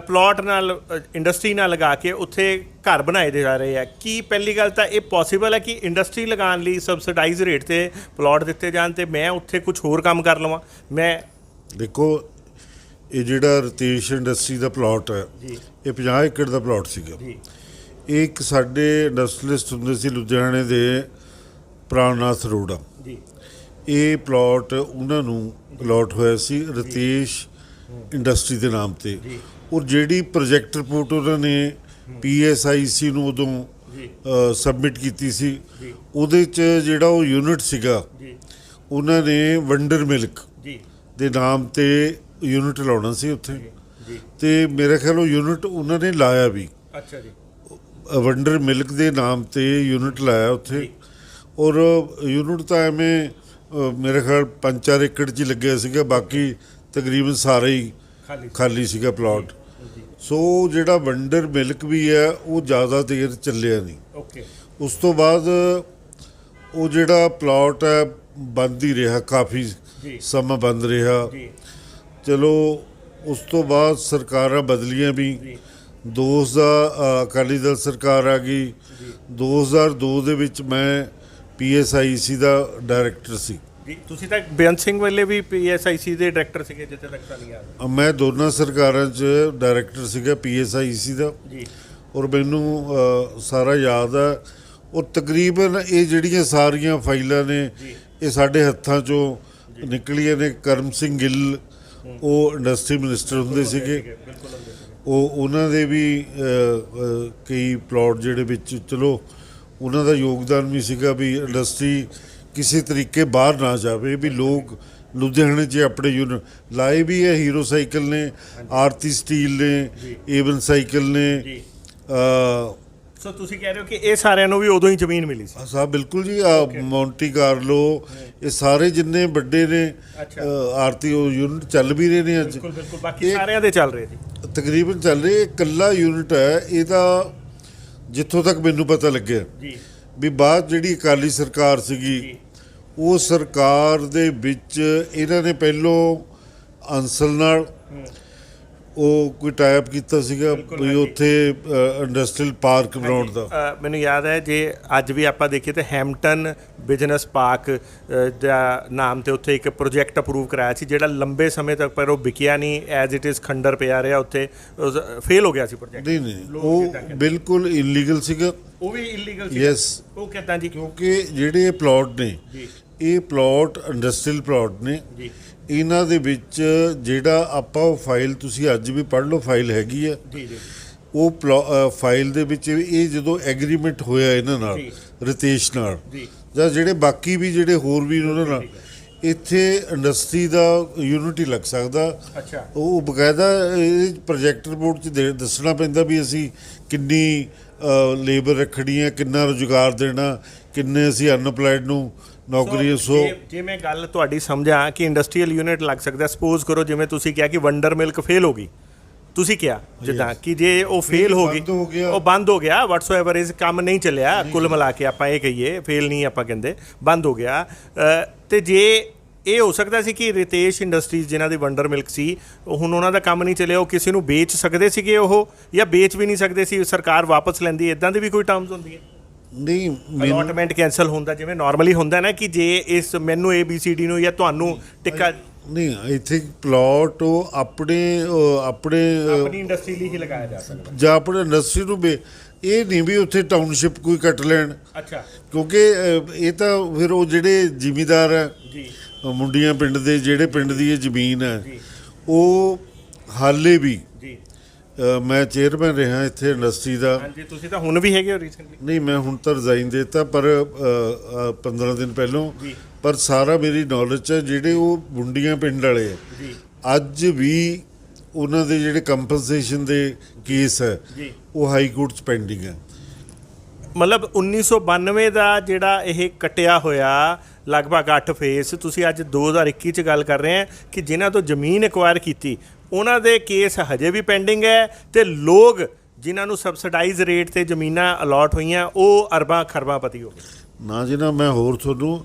ਪਲਾਟ ਨਾਲ ਇੰਡਸਟਰੀ ਨਾਲ ਲਗਾ ਕੇ ਉੱਥੇ ਘਰ ਬਣਾਏ ਜਾ ਰਹੇ ਆ। ਕੀ ਪਹਿਲੀ ਗੱਲ ਤਾਂ ਇਹ ਪੋਸੀਬਲ ਹੈ ਕਿ ਇੰਡਸਟਰੀ ਲਗਾਉਣ ਲਈ ਸਬਸਿਡਾਈਜ਼ ਰੇਟ 'ਤੇ ਪਲਾਟ ਦਿੱਤੇ ਜਾਣ ਅਤੇ ਮੈਂ ਉੱਥੇ ਕੁਝ ਹੋਰ ਕੰਮ ਕਰ ਲਵਾਂ? ਮੈਂ
ਦੇਖੋ ਇਹ ਜਿਹੜਾ ਰਿਤੇਸ਼ ਇੰਡਸਟਰੀ ਦਾ ਪਲਾਟ ਹੈ ਇਹ 50 ਏਕੜ ਦਾ ਪਲਾਟ ਸੀਗਾ। ਇਹ ਇੱਕ ਸਾਡੇ ਇੰਡਸਟਰੀਲਿਸਟ ਹੁੰਦੇ ਸੀ ਲੁਧਿਆਣੇ ਦੇ ਪ੍ਰਾਣਨਾਥ ਅਰੋੜਾ, ਇਹ ਪਲਾਟ ਉਹਨਾਂ ਨੂੰ ਅਲਾਟ ਹੋਇਆ ਸੀ ਰਿਤੇਸ਼ ਇੰਡਸਟਰੀ ਦੇ ਨਾਮ ਤੇ, ਔਰ ਜਿਹੜੀ ਪ੍ਰੋਜੈਕਟ ਰਿਪੋਰਟ ਉਹਨਾਂ ਨੇ PSIC ਨੂੰ ਉਦੋਂ ਸਬਮਿਟ ਕੀਤੀ ਸੀ। ਉਹਦੇ 'ਚ ਜਿਹੜਾ ਉਹ ਯੂਨਿਟ ਸੀਗਾ ਉਹਨਾਂ ਨੇ ਵੰਡਰ ਮਿਲਕ ਦੇ ਨਾਮ ਤੇ ਯੂਨਿਟ ਲਾਉਣਾ ਸੀ ਉੱਥੇ, ਤੇ ਮੇਰੇ ਖਿਆਲ ਉਹ ਯੂਨਿਟ ਉਹਨਾਂ ਨੇ ਲਾਇਆ ਵੀ।
ਅੱਛਾ ਜੀ।
ਵੰਡਰ ਮਿਲਕ ਦੇ ਨਾਮ ਤੇ ਯੂਨਿਟ ਲਾਇਆ ਉੱਥੇ, ਔਰ ਯੂਨਿਟ ਤਾਂ ਐਵੇਂ ਮੇਰੇ ਖਿਆਲ 5-4 ਏਕੜ 'ਚ ਹੀ ਲੱਗਿਆ ਸੀਗਾ, ਬਾਕੀ ਤਕਰੀਬਨ ਸਾਰਾ ਹੀ ਖਾਲੀ ਸੀਗਾ ਪਲਾਟ। ਸੋ ਜਿਹੜਾ ਵੰਡਰ ਮਿਲਕ ਵੀ ਹੈ ਉਹ ਜ਼ਿਆਦਾ ਦੇਰ ਚੱਲਿਆ ਨਹੀਂ। ਉਸ ਤੋਂ ਬਾਅਦ ਉਹ ਜਿਹੜਾ ਪਲਾਟ ਹੈ ਬੰਦ ਹੀ ਰਿਹਾ, ਕਾਫੀ ਸਮਾਂ ਬੰਦ ਰਿਹਾ। ਚਲੋ ਉਸ ਤੋਂ ਬਾਅਦ ਸਰਕਾਰਾਂ ਬਦਲੀਆਂ ਵੀ, 2000 ਅਕਾਲੀ ਦਲ ਸਰਕਾਰ ਆ ਗਈ। 2002 ਦੇ ਵਿੱਚ ਮੈਂ PSIC ਦਾ ਡਾਇਰੈਕਟਰ ਸੀ।
ਤੁਸੀਂ ਤਾਂ ਬੇਅੰਤ ਸਿੰਘ ਵੇਲੇ ਵੀ PSIC ਦੇ ਡਾਇਰੈਕਟਰ ਸੀਗੇ, ਜਿੱਥੇ ਤੱਕ ਸਾਨੂੰ ਯਾਦ।
ਮੈਂ ਦੋਨਾਂ ਸਰਕਾਰਾਂ 'ਚ ਡਾਇਰੈਕਟਰ ਸੀਗਾ PSIC ਦਾ, ਔਰ ਮੈਨੂੰ ਸਾਰਾ ਯਾਦ ਹੈ। ਔਰ ਤਕਰੀਬਨ ਇਹ ਜਿਹੜੀਆਂ ਸਾਰੀਆਂ ਫਾਈਲਾਂ ਨੇ ਇਹ ਸਾਡੇ ਹੱਥਾਂ 'ਚੋਂ ਨਿਕਲੀਆਂ ਨੇ। ਕਰਮ ਸਿੰਘ ਗਿੱਲ ਉਹ ਇੰਡਸਟਰੀ ਮਿਨਿਸਟਰ ਹੁੰਦੇ ਸੀਗੇ, ਉਹਨਾਂ ਦੇ ਵੀ ਕਈ ਪਲਾਟ ਜਿਹੜੇ ਵਿੱਚ ਚਲੋ ਉਹਨਾਂ ਦਾ ਯੋਗਦਾਨ ਵੀ ਸੀਗਾ ਵੀ ਇੰਡਸਟਰੀ ਕਿਸੇ ਤਰੀਕੇ ਬਾਹਰ ਨਾ ਜਾਵੇ, ਵੀ ਲੋਕ ਲੁਧਿਆਣੇ 'ਚ ਆਪਣੇ ਯੂਨਿਟ ਲਾਏ ਵੀ ਹੈ। ਹੀਰੋ ਸਾਈਕਲ ਨੇ, ਆਰਤੀ ਸਟੀਲ ਨੇ, ਏਵਨ ਸਾਈਕਲ ਨੇ।
ਸੋ ਤੁਸੀਂ ਕਹਿ ਰਹੇ ਹੋ ਕਿ ਇਹ ਸਾਰਿਆਂ ਨੂੰ ਵੀ ਉਦੋਂ ਹੀ ਜ਼ਮੀਨ ਮਿਲੀ ਸੀ?
ਹਾਂ ਬਿਲਕੁਲ ਜੀ। ਮੌਂਟੀ ਕਾਰਲੋ, ਇਹ ਸਾਰੇ ਜਿੰਨੇ ਵੱਡੇ ਨੇ ਆਰਤੀ ਉਹ ਯੂਨਿਟ ਚੱਲ ਵੀ ਰਹੇ ਨੇ ਅੱਜ।
ਬਿਲਕੁਲ ਬਾਕੀ ਸਾਰਿਆਂ ਦੇ ਚੱਲ ਰਹੇ ਜੀ,
ਤਕਰੀਬਨ ਚੱਲ ਰਹੇ। ਇਕੱਲਾ ਯੂਨਿਟ ਹੈ ਇਹਦਾ, ਜਿੱਥੋਂ ਤੱਕ ਮੈਨੂੰ ਪਤਾ ਲੱਗਿਆ ਵੀ ਬਾਅਦ ਜਿਹੜੀ ਅਕਾਲੀ ਸਰਕਾਰ ਸੀਗੀ ਉਹ ਸਰਕਾਰ ਦੇ ਵਿੱਚ ਇਹਨਾਂ ਨੇ ਪਹਿਲੋਂ ਅੰਸਲ ਨਾਲ ਉਹ ਕੋਈ ਟਾਈਪ ਕੀਤਾ ਸੀਗਾ ਵੀ ਉੱਥੇ ਇੰਡਸਟਰੀਅਲ ਪਾਰਕ ਬਣਾਉਣ ਦਾ।
ਮੈਨੂੰ ਯਾਦ ਹੈ, ਜੇ ਅੱਜ ਵੀ ਆਪਾਂ ਦੇਖੀਏ ਤਾਂ ਹੈਮਪਟਨ ਬਿਜ਼ਨਸ ਪਾਰਕ ਦਾ ਨਾਮ ਤੇ ਉੱਥੇ ਇੱਕ ਪ੍ਰੋਜੈਕਟ ਅਪਰੂਵ ਕਰਾਇਆ ਸੀ, ਜਿਹੜਾ ਲੰਬੇ ਸਮੇਂ ਤੱਕ ਪਰ ਉਹ ਵਿਕਿਆ ਨਹੀਂ, ਐਜ਼ ਇਟ ਇਜ਼ ਖੰਡਰ ਪਿਆ ਰਿਹਾ ਉੱਥੇ, ਫੇਲ ਹੋ ਗਿਆ ਸੀ ਪ੍ਰੋਜੈਕਟ।
ਨਹੀਂ ਉਹ ਬਿਲਕੁਲ ਇਲੀਗਲ ਸੀਗਾ।
ਉਹ ਵੀ ਇਲੀਗਲ ਸੀ?
ਯੈਸ।
ਉਹ ਕਿੱਦਾਂ ਜੀ?
ਕਿਉਂਕਿ ਜਿਹੜੇ ਪਲਾਟ ਨੇ ਇਹ ਪਲਾਟ ਇੰਡਸਟਰੀਅਲ ਪਲਾਟ ਨੇ, ਇਹਨਾਂ ਦੇ ਵਿੱਚ ਜਿਹੜਾ ਆਪਾਂ ਉਹ ਫਾਈਲ ਤੁਸੀਂ ਅੱਜ ਵੀ ਪੜ੍ਹ ਲਓ, ਫਾਈਲ ਹੈਗੀ ਆ ਉਹ ਫਾਈਲ ਦੇ ਵਿੱਚ ਇਹ ਜਦੋਂ ਐਗਰੀਮੈਂਟ ਹੋਇਆ ਇਹਨਾਂ ਨਾਲ ਰਿਤੇਸ਼ ਨਾਲ ਜਾਂ ਜਿਹੜੇ ਬਾਕੀ ਵੀ ਜਿਹੜੇ ਹੋਰ ਵੀ ਉਹਨਾਂ ਨਾਲ, ਇੱਥੇ ਇੰਡਸਟਰੀ ਦਾ ਯੂਨਿਟ ਹੀ ਲੱਗ ਸਕਦਾ। ਉਹ ਬਕਾਇਦਾ ਇਹ ਪ੍ਰੋਜੈਕਟ ਰਿਪੋਰਟ 'ਚ ਦੱਸਣਾ ਪੈਂਦਾ ਵੀ ਅਸੀਂ ਕਿੰਨੀ ਲੇਬਰ ਰੱਖਣੀ ਹੈ, ਕਿੰਨਾ ਰੁਜ਼ਗਾਰ ਦੇਣਾ, ਕਿੰਨੇ ਅਸੀਂ ਅਨਪਲਾਈਡ ਨੂੰ ਨੌਕਰੀ। ਸੋ
ਜੇ ਮੈਂ ਗੱਲ ਤੁਹਾਡੀ ਸਮਝਾਂ ਕਿ ਇੰਡਸਟਰੀਅਲ ਯੂਨਿਟ ਲੱਗ ਸਕਦਾ, ਸਪੋਜ਼ ਕਰੋ ਜਿਵੇਂ ਤੁਸੀਂ ਕਿਹਾ ਕਿ ਵੰਡਰ ਮਿਲਕ ਫੇਲ ਹੋ ਗਈ, ਤੁਸੀਂ ਕਿਹਾ ਜਿੱਦਾਂ ਕਿ ਜੇ ਉਹ ਫੇਲ ਹੋ ਗਈ, ਉਹ ਬੰਦ ਹੋ ਗਿਆ, ਵਟਸੋਐਵਰ ਇਸ ਕੰਮ ਨਹੀਂ ਚੱਲਿਆ, ਕੁੱਲ ਮਿਲਾ ਕੇ ਆਪਾਂ ਇਹ ਕਹੀਏ, ਫੇਲ ਨਹੀਂ ਆਪਾਂ ਕਹਿੰਦੇ, ਬੰਦ ਹੋ ਗਿਆ। ਤੇ ਜੇ ਇਹ ਹੋ ਸਕਦਾ ਸੀ ਕਿ ਰਿਤੇਸ਼ ਇੰਡਸਟਰੀਜ਼ ਜਿਨ੍ਹਾਂ ਦੀ ਵੰਡਰ ਮਿਲਕ ਸੀ, ਹੁਣ ਉਹਨਾਂ ਦਾ ਕੰਮ ਨਹੀਂ ਚੱਲਿਆ, ਉਹ ਕਿਸੇ ਨੂੰ ਵੇਚ ਸਕਦੇ ਸੀਗੇ ਉਹ, ਜਾਂ ਵੇਚ ਵੀ ਨਹੀਂ ਸਕਦੇ ਸੀ, ਸਰਕਾਰ ਵਾਪਸ ਲੈਂਦੀ, ਇੱਦਾਂ ਦੀ ਵੀ ਕੋਈ ਟਰਮਸ ਹੁੰਦੀ ਹੈ?
ਨਹੀਂ,
ਅਲਾਟਮੈਂਟ ਕੈਂਸਲ ਹੁੰਦਾ ਜਿਵੇਂ ਨਾਰਮਲੀ ਹੁੰਦਾ ਨਾ ਕਿ ਜੇ ਇਸ ਮੈਨੂੰ ABCD ਨੂੰ ਜਾਂ ਤੁਹਾਨੂੰ ਟਿੱਕਾ
ਨਹੀਂ, ਇੱਥੇ ਪਲਾਟ ਉਹ ਆਪਣੀ
ਇੰਡਸਟਰੀ ਲਈ ਹੀ ਲਗਾਇਆ ਜਾ ਸਕਦਾ,
ਜਾਂ ਆਪਣੇ ਇੰਡਸਟਰੀ ਨੂੰ ਇਹ ਨਹੀਂ ਵੀ ਉੱਥੇ ਟਾਊਨਸ਼ਿਪ ਕੋਈ ਕੱਟ ਲੈਣ। ਕਿਉਂਕਿ ਇਹ ਤਾਂ ਫਿਰ ਉਹ ਜਿਹੜੇ ਜ਼ਿਮੀਂਦਾਰ ਹੈ ਮੁੰਡੀਆਂ ਪਿੰਡ ਦੇ, ਜਿਹੜੇ ਪਿੰਡ ਦੀ ਇਹ ਜ਼ਮੀਨ ਹੈ, ਉਹ ਹਾਲੇ ਵੀ ਮੈਂ ਚੇਅਰਮੈਨ ਰਿਹਾ ਇੱਥੇ ਇੰਡਸਟਰੀ ਦਾ।
ਹਾਂਜੀ, ਤੁਸੀਂ ਤਾਂ ਹੁਣ ਵੀ ਹੈਗੇ ਹੋ ਰੀਸੈਂਟਲੀ?
ਨਹੀਂ, ਮੈਂ ਹੁਣ ਤਾਂ ਰਿਜ਼ਾਈਨ ਦੇ ਦਿੱਤਾ, ਪਰ 15 ਦਿਨ ਪਹਿਲੋਂ। ਪਰ ਸਾਰਾ ਮੇਰੀ ਨੌਲੇਜ 'ਚ ਜਿਹੜੇ ਉਹ ਮੁੰਡੀਆਂ ਪਿੰਡ ਵਾਲੇ ਆ, ਅੱਜ ਵੀ ਉਹਨਾਂ ਦੇ ਜਿਹੜੇ ਕੰਪਨਸੇਸ਼ਨ ਦੇ ਕੇਸ ਹੈ ਉਹ ਹਾਈ ਕੋਰਟ 'ਚ ਪੈਂਡਿੰਗ ਹੈ।
ਮਤਲਬ 1992 ਦਾ ਜਿਹੜਾ ਇਹ ਕੱਟਿਆ ਹੋਇਆ ਲਗਭਗ 8 ਫੇਸ, ਤੁਸੀਂ ਅੱਜ 2021 'ਚ ਗੱਲ ਕਰ ਰਹੇ ਆ ਕਿ ਜਿਨ੍ਹਾਂ ਤੋਂ ਜ਼ਮੀਨ ਐਕਵਾਇਰ ਕੀਤੀ ਉਹਨਾਂ ਦੇ ਕੇਸ ਹਜੇ ਵੀ ਪੈਂਡਿੰਗ ਹੈ, ਤੇ ਲੋਕ ਜਿਨ੍ਹਾਂ ਨੂੰ ਸਬਸਿਡਾਈਜ਼ ਰੇਟ ਤੇ ਜ਼ਮੀਨਾਂ ਅਲਾਟ ਹੋਈਆਂ ਉਹ ਅਰਬਾਂ ਖਰਬਾਂ ਪਤੀ ਹੋ ਗਏ।
ਨਾ ਜੀ ਨਾ, ਮੈਂ ਹੋਰ ਤੁਹਾਨੂੰ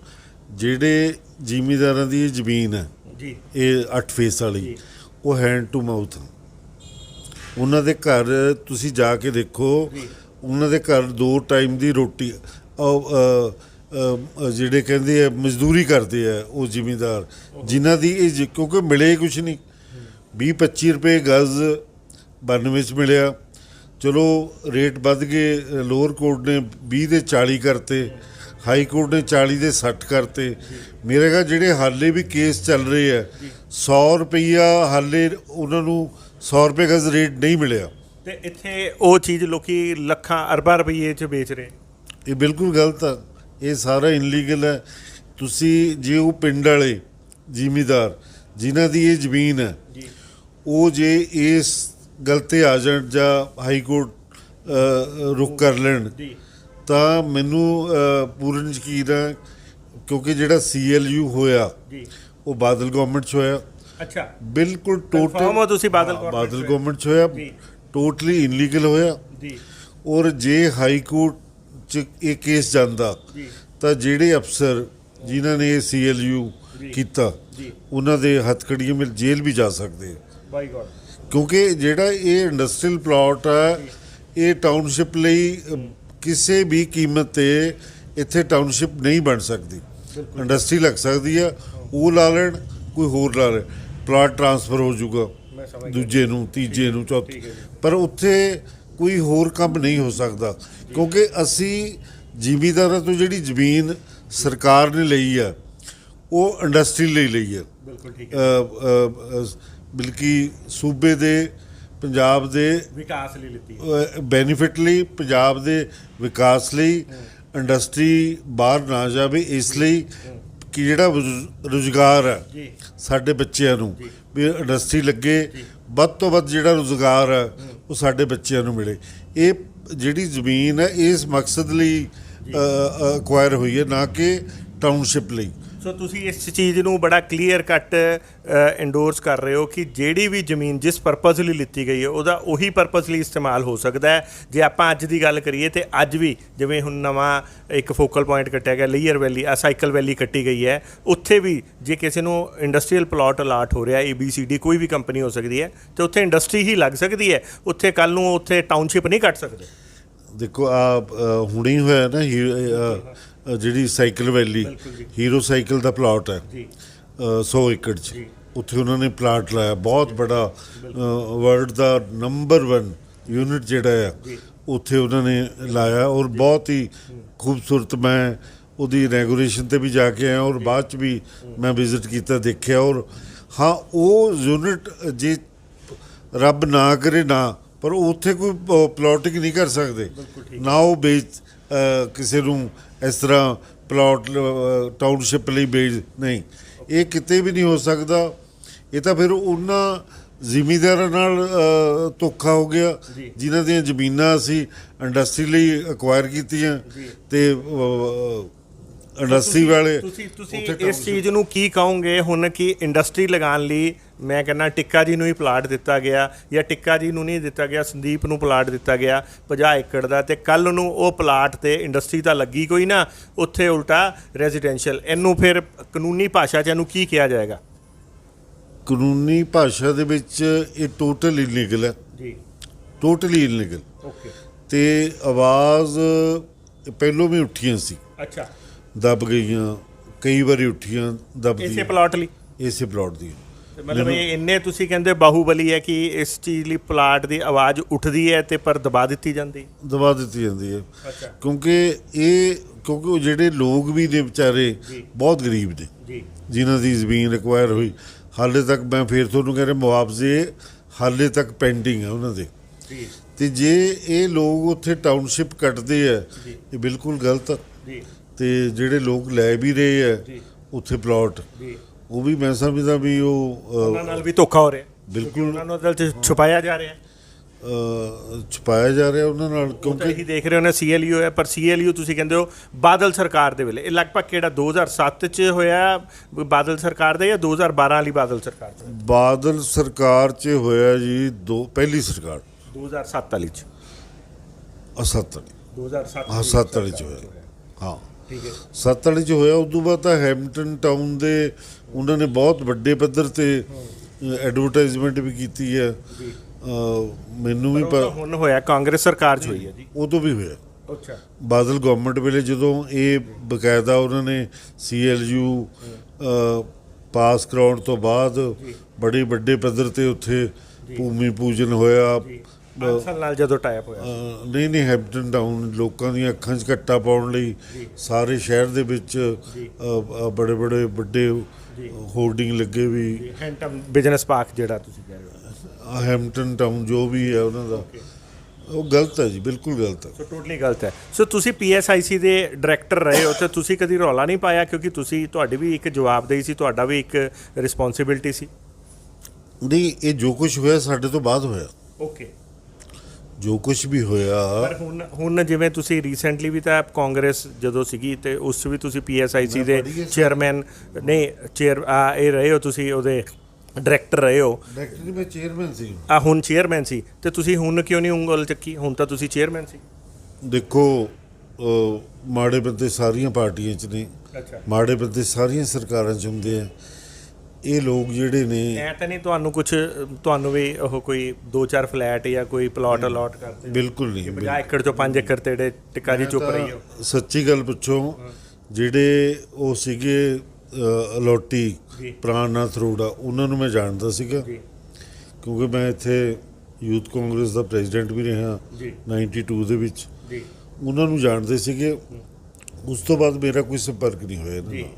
ਜਿਹੜੇ ਜ਼ਿਮੀਂਦਾਰਾਂ ਦੀ ਜ਼ਮੀਨ ਹੈ ਜੀ, ਇਹ 8 ਫੇਸ ਵਾਲੀ, ਉਹ ਹੈਂਡ ਟੂ ਮਾਊਥ, ਉਹਨਾਂ ਦੇ ਘਰ ਤੁਸੀਂ ਜਾ ਕੇ ਦੇਖੋ, ਉਹਨਾਂ ਦੇ ਘਰ 2 ਟਾਈਮ ਦੀ ਰੋਟੀ, ਜਿਹੜੇ ਕਹਿੰਦੇ ਆ ਮਜ਼ਦੂਰੀ ਕਰਦੇ ਆ ਉਹ ਜ਼ਿਮੀਂਦਾਰ, ਜਿਨ੍ਹਾਂ ਦੀ ਇਹ ਕਿਉਂਕਿ ਮਿਲੇ ਕੁਛ ਨਹੀਂ, 20-25 ਰੁਪਏ ਗਜ਼ 92 'ਚ ਮਿਲਿਆ। ਚਲੋ ਰੇਟ ਵੱਧ ਗਏ, ਲੋਅਰ ਕੋਰਟ ਨੇ 20 ਦੇ 40 ਕਰਤੇ, ਹਾਈ ਕੋਰਟ ਨੇ 40 ਦੇ 60 ਕਰਤੇ। ਮੇਰੇ ਖਿਆਲ ਜਿਹੜੇ ਹਾਲੇ ਵੀ ਕੇਸ ਚੱਲ ਰਹੇ ਆ, 100 ਰੁਪਈਆ ਹਾਲੇ ਉਹਨਾਂ ਨੂੰ 100 ਰੁਪਏ ਗਜ਼ ਰੇਟ ਨਹੀਂ ਮਿਲਿਆ।
ਤੇ ਇੱਥੇ ਉਹ ਚੀਜ਼ ਲੋਕੀ ਲੱਖਾਂ ਅਰਬਾਂ ਰੁਪਏ 'ਚ ਵੇਚ ਰਹੇ।
ਇਹ ਬਿਲਕੁਲ ਗਲਤ ਆ, ਇਹ ਸਾਰਾ ਇਨਲੀਗਲ ਹੈ। ਤੁਸੀਂ ਜੇ ਉਹ ਪਿੰਡ ਵਾਲੇ ਜ਼ਿਮੀਦਾਰ ਜਿਨ੍ਹਾਂ ਦੀ ਇਹ ਜ਼ਮੀਨ ਹੈ
ਜੀ
ਉਹ ਜੇ ਇਸ ਗੱਲ 'ਤੇ ਆ ਜਾਣ ਜਾਂ ਹਾਈ ਕੋਰਟ ਰੁਕ ਕਰ ਲੈਣ
ਜੀ
ਤਾਂ ਮੈਨੂੰ ਪੂਰਨ ਯਕੀਨ ਹੈ, ਕਿਉਂਕਿ ਜਿਹੜਾ CLU ਹੋਇਆ
ਜੀ
ਉਹ ਬਾਦਲ ਗਵਰਨਮੈਂਟ 'ਚ ਹੋਇਆ।
ਅੱਛਾ,
ਬਿਲਕੁਲ
Confirm ਹੋ ਤੁਸੀਂ ਬਾਦਲ
ਹਾਂ,
government 'ਚ
ਬਾਦਲ ਗਵਰਨਮੈਂਟ 'ਚ ਹੋਇਆ,
ਜੀ।
ਟੋਟਲੀ ਇਨਲੀਗਲ ਹੋਇਆ।
ਜੀ
ਔਰ ਜੇ ਹਾਈ ਕੋਰਟ 'ਚ ਇਹ ਕੇਸ ਜਾਂਦਾ
ਜੀ
ਤਾਂ ਜਿਹੜੇ ਅਫਸਰ ਜਿਨ੍ਹਾਂ ਨੇ ਇਹ CLU
ਜੀ।
ਕੀਤਾ
ਜੀ
ਉਹਨਾਂ ਦੇ ਹੱਥਕੜੀਆਂ ਮਿਲ ਜੇਲ੍ਹ ਵੀ ਜਾ ਸਕਦੇ ਆ,
ਬਾਈ ਗॉड।
ਕਿਉਂਕਿ ਜਿਹੜਾ ਇਹ ਇੰਡਸਟਰੀਅਲ ਪਲਾਟ ਆ ਇਹ ਟਾਊਨਸ਼ਿਪ ਲਈ ਕਿਸੇ ਵੀ ਕੀਮਤ ਤੇ ਇੱਥੇ ਟਾਊਨਸ਼ਿਪ ਨਹੀਂ ਬਣ ਸਕਦੀ। ਇੰਡਸਟਰੀ ਲੱਗ ਸਕਦੀ ਆ, ਉਹ ਲਾ ਲੈਣ, ਕੋਈ ਹੋਰ ਲਾ ਲੈਣ, ਪਲਾਟ ਟਰਾਂਸਫਰ ਹੋ ਜਾਊਗਾ
ਮੈਂ ਸਮਝ ਗਿਆ।
ਦੂਜੇ ਨੂੰ, ਤੀਜੇ ਨੂੰ, ਚੌਥੇ,
ਠੀਕ ਹੈ ਜੀ।
ਪਰ ਉੱਥੇ ਕੋਈ ਹੋਰ ਕੰਮ ਨਹੀਂ ਹੋ ਸਕਦਾ, ਕਿਉਂਕਿ ਅਸੀਂ ਜ਼ਿਮੀਂਦਾਰਾਂ ਤੋਂ ਜਿਹੜੀ ਜ਼ਮੀਨ ਸਰਕਾਰ ਨੇ ਲਈ ਆ ਉਹ ਇੰਡਸਟਰੀ ਲਈ ਲਈ ਆ,
ਬਿਲਕੁਲ ਠੀਕ ਹੈ।
ਬਲਕਿ ਸੂਬੇ ਦੇ ਪੰਜਾਬ ਦੇ
ਵਿਕਾਸ ਲਈ ਲਿੱਤੀ
ਬੈਨੀਫਿਟ ਲਈ, ਪੰਜਾਬ ਦੇ ਵਿਕਾਸ ਲਈ, ਇੰਡਸਟਰੀ ਬਾਹਰ ਨਾ ਜਾਵੇ, ਇਸ ਲਈ ਕਿ ਜਿਹੜਾ ਰੁਜ਼ਗਾਰ ਹੈ
ਜੀ
ਸਾਡੇ ਬੱਚਿਆਂ ਨੂੰ ਵੀ ਇੰਡਸਟਰੀ ਲੱਗੇ, ਵੱਧ ਤੋਂ ਵੱਧ ਜਿਹੜਾ ਰੁਜ਼ਗਾਰ ਹੈ ਉਹ ਸਾਡੇ ਬੱਚਿਆਂ ਨੂੰ ਮਿਲੇ। ਇਹ ਜਿਹੜੀ ਜ਼ਮੀਨ ਹੈ ਇਸ ਮਕਸਦ ਲਈ ਅਕਵਾਇਰ ਹੋਈ ਹੈ, ਨਾ ਕਿ ਟਾਊਨਸ਼ਿਪ ਲਈ।
ਸੋ ਤੁਸੀਂ ਇਸ ਚੀਜ਼ ਨੂੰ ਬੜਾ ਕਲੀਅਰ ਕੱਟ ਇੰਡੋਰਸ ਕਰ ਰਹੇ ਹੋ ਕਿ ਜਿਹੜੀ ਵੀ ਜ਼ਮੀਨ ਜਿਸ ਪਰਪਸ ਲਈ ਲਿੱਤੀ ਗਈ ਹੈ ਉਹਦਾ ਉਹੀ ਪਰਪਸ ਲਈ ਇਸਤੇਮਾਲ ਹੋ ਸਕਦਾ ਹੈ। ਜੇ ਆਪਾਂ ਅੱਜ ਦੀ ਗੱਲ ਕਰੀਏ ਤੇ ਅੱਜ ਵੀ ਜਿਵੇਂ ਹੁਣ ਨਵਾਂ ਇੱਕ ਫੋਕਲ ਪੁਆਇੰਟ ਕੱਟਿਆ ਗਿਆ ਲੇਅਰ ਵੈਲੀ, ਸਾਈਕਲ ਵੈਲੀ ਕੱਟੀ ਗਈ ਹੈ, ਉੱਥੇ ਵੀ ਜੇ ਕਿਸੇ ਨੂੰ ਇੰਡਸਟਰੀਅਲ ਪਲਾਟ ਅਲਾਟ ਹੋ ਰਿਹਾ ABCD ਕੋਈ ਵੀ ਕੰਪਨੀ ਹੋ ਸਕਦੀ ਹੈ ਤੇ ਉੱਥੇ ਇੰਡਸਟਰੀ ਹੀ ਲੱਗ ਸਕਦੀ ਹੈ, ਉੱਥੇ ਕੱਲ ਨੂੰ ਉੱਥੇ ਟਾਊਨਸ਼ਿਪ ਨਹੀਂ ਕੱਟ ਸਕਦੇ।
ਦੇਖੋ ਆ ਹੁਣੇ ਹੀ ਹੋਇਆ ਨਾ ਜਿਹੜੀ ਸਾਈਕਲ ਵੈਲੀ, ਹੀਰੋ ਸਾਈਕਲ ਦਾ ਪਲਾਟ ਹੈ
ਜੀ
100 ਏਕੜ 'ਚ, ਉੱਥੇ ਉਹਨਾਂ ਨੇ ਪਲਾਟ ਲਾਇਆ, ਬਹੁਤ ਬੜਾ ਵਰਲਡ ਦਾ ਨੰਬਰ 1 ਯੂਨਿਟ ਜਿਹੜਾ ਆ ਉੱਥੇ ਉਹਨਾਂ ਨੇ ਲਾਇਆ, ਔਰ ਬਹੁਤ ਹੀ ਖੂਬਸੂਰਤ। ਮੈਂ ਉਹਦੀ ਇਨੈਗੋਰੇਸ਼ਨ 'ਤੇ ਵੀ ਜਾ ਕੇ ਆਇਆ ਔਰ ਬਾਅਦ 'ਚ ਵੀ ਮੈਂ ਵਿਜ਼ਿਟ ਕੀਤਾ, ਦੇਖਿਆ। ਔਰ ਹਾਂ, ਉਹ ਯੂਨਿਟ ਜੇ ਰੱਬ ਨਾ ਕਰੇ ਨਾ, ਪਰ ਉੱਥੇ ਕੋਈ ਪਲਾਟਿੰਗ ਨਹੀਂ ਕਰ ਸਕਦੇ, ਨਾ ਉਹ ਵੇਚ ਕਿਸੇ ਨੂੰ ਇਸ ਤਰ੍ਹਾਂ ਪਲਾਟ ਟਾਊਨਸ਼ਿਪ ਲਈ ਵੇਚ, ਨਹੀਂ, ਇਹ ਕਿਤੇ ਵੀ ਨਹੀਂ ਹੋ ਸਕਦਾ। ਇਹ ਤਾਂ ਫਿਰ ਉਹਨਾਂ ਜ਼ਿਮੀਂਦਾਰਾਂ ਨਾਲ ਧੋਖਾ ਹੋ ਗਿਆ ਜਿਨ੍ਹਾਂ ਦੀਆਂ ਜ਼ਮੀਨਾਂ ਅਸੀਂ ਇੰਡਸਟਰੀ ਲਈ ਅਕਵਾਇਰ ਕੀਤੀਆਂ ਤੇ ਇੰਡਸਟਰੀ ਵਾਲੇ।
ਤੁਸੀਂ ਇਸ ਚੀਜ਼ ਨੂੰ ਕੀ ਕਹੋਗੇ ਹੁਣ ਕਿ ਇੰਡਸਟਰੀ ਲਗਾਉਣ ਲਈ ਮੈਂ ਕਹਿੰਦਾ ਟਿੱਕਾ ਜੀ ਨੂੰ ਹੀ ਪਲਾਟ ਦਿੱਤਾ ਗਿਆ, ਜਾਂ ਟਿੱਕਾ ਜੀ ਨੂੰ ਨਹੀਂ ਦਿੱਤਾ ਗਿਆ, ਸੰਦੀਪ ਨੂੰ ਪਲਾਟ ਦਿੱਤਾ ਗਿਆ 50 ਏਕੜ ਦਾ, ਤੇ ਕੱਲ ਨੂੰ ਉਹ ਪਲਾਟ ਤੇ ਇੰਡਸਟਰੀ ਤਾਂ ਲੱਗੀ ਕੋਈ ਨਾ, ਉੱਥੇ ਉਲਟਾ ਰੈਜ਼ੀਡੈਂਸ਼ੀਅਲ। ਇਹਨੂੰ ਫਿਰ ਕਾਨੂੰਨੀ ਭਾਸ਼ਾ 'ਚ ਇਹਨੂੰ ਕੀ ਕਿਹਾ ਜਾਏਗਾ?
ਕਾਨੂੰਨੀ ਭਾਸ਼ਾ ਦੇ ਵਿੱਚ ਇਹ ਟੋਟਲ ਇਲੀਗਲ ਹੈ
ਜੀ,
ਟੋਟਲੀ ਇਲੀਗਲ।
ਓਕੇ,
ਤੇ ਆਵਾਜ਼ ਪਹਿਲੋਂ ਵੀ ਉੱਠੀਆਂ ਸੀ,
ਅੱਛਾ,
ਦਬ ਗਈਆਂ, ਕਈ ਵਾਰੀ ਉੱਠੀਆਂ ਦਬਦੀਆਂ,
ਇਸੇ ਪਲਾਟ ਲਈ,
ਇਸੇ ਪਲਾਟ ਦੀ।
ਮਤਲਬ ਇਹ ਇੰਨੇ ਤੁਸੀਂ ਕਹਿੰਦੇ ਬਾਹੂਬਲੀ ਹੈ ਕਿ ਇਸ ਚੀਜ਼ ਲਈ ਪਲਾਟ ਦੀ ਆਵਾਜ਼ ਉੱਠਦੀ ਹੈ ਤੇ ਪਰ ਦਬਾ ਦਿੱਤੀ ਜਾਂਦੀ
ਹੈ।
ਅੱਛਾ,
ਕਿਉਂਕਿ ਉਹ ਜਿਹੜੇ ਲੋਕ ਵੀ ਨੇ ਵਿਚਾਰੇ ਬਹੁਤ ਗਰੀਬ ਨੇ
ਜੀ,
ਜਿਨ੍ਹਾਂ ਦੀ ਜ਼ਮੀਨ ਐਕਵਾਇਰ ਹੋਈ, ਹਾਲੇ ਤੱਕ ਮੈਂ ਫਿਰ ਤੁਹਾਨੂੰ ਕਹਿ ਰਿਹਾ ਮੁਆਵਜ਼ੇ ਹਾਲੇ ਤੱਕ ਪੈਂਡਿੰਗ ਹੈ ਉਹਨਾਂ ਦੇ।
ਜੀ,
ਤੇ ਜੇ ਇਹ ਲੋਕ ਉੱਥੇ ਟਾਊਨਸ਼ਿਪ ਕੱਟਦੇ ਆ, ਇਹ ਬਿਲਕੁਲ ਗਲਤ ਆ।
ਜੀ,
ਤੇ ਜਿਹੜੇ ਲੋਕ ਲੈ ਵੀ ਰਹੇ ਆ ਉੱਥੇ ਪਲਾਟ,
ਜੀ,
ਉਹ ਵੀ ਮੈਂ ਸਮਝਦਾ ਵੀ
ਉਹਨਾਂ ਨਾਲ ਵੀ ਧੋਖਾ ਹੋ ਰਿਹਾ,
ਬਿਲਕੁਲ
ਉਹਨਾਂ ਨੂੰ ਅਸਲ 'ਚ ਛੁਪਾਇਆ ਜਾ ਰਿਹਾ,
ਛੁਪਾਇਆ ਜਾ ਰਿਹਾ ਉਹਨਾਂ ਨਾਲ।
ਕਿਉਂਕਿ ਅਸੀਂ ਦੇਖ ਰਹੇ ਹੋ ਨਾ CLU ਹੈ, ਪਰ CLU ਤੁਸੀਂ ਕਹਿੰਦੇ ਹੋ ਬਾਦਲ ਸਰਕਾਰ ਦੇ ਵੇਲੇ, ਇਹ ਲਗਭਗ ਕਿਹੜਾ 2007 'ਚ ਹੋਇਆ ਬਾਦਲ ਸਰਕਾਰ ਦਾ ਜਾਂ 2012 ਵਾਲੀ ਬਾਦਲ ਸਰਕਾਰ 'ਚ?
ਬਾਦਲ ਸਰਕਾਰ 'ਚ ਹੋਇਆ ਜੀ, ਪਹਿਲੀ ਸਰਕਾਰ
2007 ਵਾਲੀ 'ਚ,
7 ਵਾਲੀ,
2007
ਹਾਂ 7 ਵਾਲੀ 'ਚ ਹੋਇਆ, ਹਾਂ
ਠੀਕ ਹੈ,
7 ਵਾਲੀ 'ਚ ਹੋਇਆ। ਉਦੋਂ ਬਾਅਦ ਤਾਂ ਹੈਮਿਲਟਨ ਟਾਊਨ ਦੇ ਉਹਨਾਂ ਨੇ ਬਹੁਤ ਵੱਡੇ ਪੱਧਰ ਤੇ ਐਡਵਰਟਾਈਜ਼ਮੈਂਟ ਵੀ ਕੀਤੀ ਹੈ। ਮੈਨੂੰ ਵੀ
ਹੁਣ ਹੋਇਆ ਕਾਂਗਰਸ ਸਰਕਾਰ 'ਚ ਹੋਈ ਹੈ ਜੀ,
ਉਦੋਂ ਵੀ ਹੋਇਆ।
ਅੱਛਾ,
ਬਾਦਲ ਗਵਰਨਮੈਂਟ ਵੇਲੇ ਜਦੋਂ ਇਹ ਬਕਾਇਦਾ ਉਹਨਾਂ ਨੇ CLU ਪਾਸ ਕਰਾਉਣ ਤੋਂ ਬਾਅਦ ਬੜੇ ਵੱਡੇ ਪੱਧਰ ਤੇ ਉੱਥੇ ਭੂਮੀ ਪੂਜਨ ਹੋਇਆ।
ਬਾਦਲ ਨਾਲ ਜਦੋਂ ਟਾਈਪ ਹੋਇਆ,
ਨਹੀਂ ਹੈਮਿਲਟਨ ਟਾਊਨ ਲੋਕਾਂ ਦੀਆਂ ਅੱਖਾਂ 'ਚ ਘੱਟਾ ਪਾਉਣ ਲਈ ਸਾਰੇ ਸ਼ਹਿਰ ਦੇ ਵਿੱਚ ਬੜੇ ਵੱਡੇ ਹੋਰਡਿੰਗ ਲੱਗੇ ਵੀ।
ਹੈਂਟਮ ਬਿਜ਼ਨਸ ਪਾਰਕ ਜਿਹੜਾ ਤੁਸੀਂ ਕਹਿ ਰਹੇ ਹੋ,
ਹੈਮਟਨ ਟਾਊਨ ਜੋ ਵੀ ਹੈ ਉਹਨਾਂ ਦਾ, ਉਹ ਗਲਤ ਹੈ ਜੀ, ਬਿਲਕੁਲ ਗਲਤ ਹੈ।
ਸੋ ਟੋਟਲੀ ਗਲਤ ਹੈ। ਸੋ ਤੁਸੀਂ PSIC ਦੇ ਡਾਇਰੈਕਟਰ ਰਹੇ ਹੋ ਤੇ ਤੁਸੀਂ ਕਦੀ ਰੌਲਾ ਨਹੀਂ ਪਾਇਆ, ਕਿਉਂਕਿ ਤੁਹਾਡੀ ਵੀ ਇੱਕ ਜਵਾਬਦੇਹੀ ਸੀ, ਤੁਹਾਡਾ ਵੀ ਇੱਕ ਰਿਸਪੌਂਸਿਬਿਲਟੀ ਸੀ।
ਨਹੀਂ, ਇਹ ਜੋ ਕੁਝ ਹੋਇਆ ਸਾਡੇ ਤੋਂ ਬਾਅਦ ਹੋਇਆ,
ਓਕੇ।
ਜੋ ਕੁਝ ਵੀ ਹੋਇਆ।
ਪਰ ਹੁਣ ਜਿਵੇਂ ਤੁਸੀਂ ਰੀਸੈਂਟਲੀ ਵੀ ਤਾਂ ਕਾਂਗਰਸ ਜਦੋਂ ਸੀਗੀ ਤੇ ਉਸ 'ਚ ਵੀ ਤੁਸੀਂ PSIC ਦੇ ਚੇਅਰਮੈਨ ਇਹ ਰਹੇ ਹੋ, ਤੁਸੀਂ ਉਹਦੇ ਡਾਇਰੈਕਟਰ ਰਹੇ ਹੋ।
ਡਾਇਰੈਕਟਰ ਮੈਂ ਚੇਅਰਮੈਨ ਸੀ।
ਹੁਣ ਚੇਅਰਮੈਨ ਸੀ ਤੇ ਤੁਸੀਂ ਹੁਣ ਕਿਉਂ ਨਹੀਂ ਉਂਗਲ ਚੱਕੀ? ਹੁਣ ਤਾਂ ਤੁਸੀਂ ਚੇਅਰਮੈਨ ਸੀ।
ਦੇਖੋ, ਮਾੜੇ ਬੰਦੇ ਸਾਰੀਆਂ ਪਾਰਟੀਆਂ 'ਚ ਨੇ, ਮਾੜੇ ਬੰਦੇ ਸਾਰੀਆਂ ਸਰਕਾਰਾਂ 'ਚ ਹੁੰਦੇ ਆ। ਇਹ ਲੋਕ ਜਿਹੜੇ ਨੇ,
ਐ ਤਾਂ ਨਹੀਂ ਤੁਹਾਨੂੰ ਵੀ ਉਹ ਕੋਈ 2-4 ਫਲੈਟ ਜਾਂ ਕੋਈ ਪਲਾਟ ਅਲਾਟ ਕਰਦੇ?
ਬਿਲਕੁਲ ਨਹੀਂ।
50 ਏਕੜ ਚੋਂ 5 ਏਕੜ ਤੇ ਟਿੱਕਾ ਜੀ ਚੁੱਪ ਰਹੀ ਹੋ।
ਸੱਚੀ ਗੱਲ ਪੁੱਛੋ, ਜਿਹੜੇ ਉਹ ਸੀਗੇ ਅਲੋਟੀ ਪ੍ਰਾਣਨਾਥ ਅਰੋੜਾ, ਉਹਨਾਂ ਨੂੰ ਮੈਂ ਜਾਣਦਾ ਸੀਗਾ, ਕਿਉਂਕਿ ਮੈਂ ਇੱਥੇ ਯੂਥ ਕਾਂਗਰਸ ਦਾ ਪ੍ਰੈਜ਼ੀਡੈਂਟ ਵੀ ਰਿਹਾ 92 ਦੇ ਵਿੱਚ। ਉਹਨਾਂ ਨੂੰ ਜਾਣਦੇ ਸੀਗੇ। ਉਸ ਤੋਂ ਬਾਅਦ ਮੇਰਾ ਕੋਈ ਸੰਪਰਕ ਨਹੀਂ ਹੋਇਆ ਇਹਨਾਂ ਨਾਲ।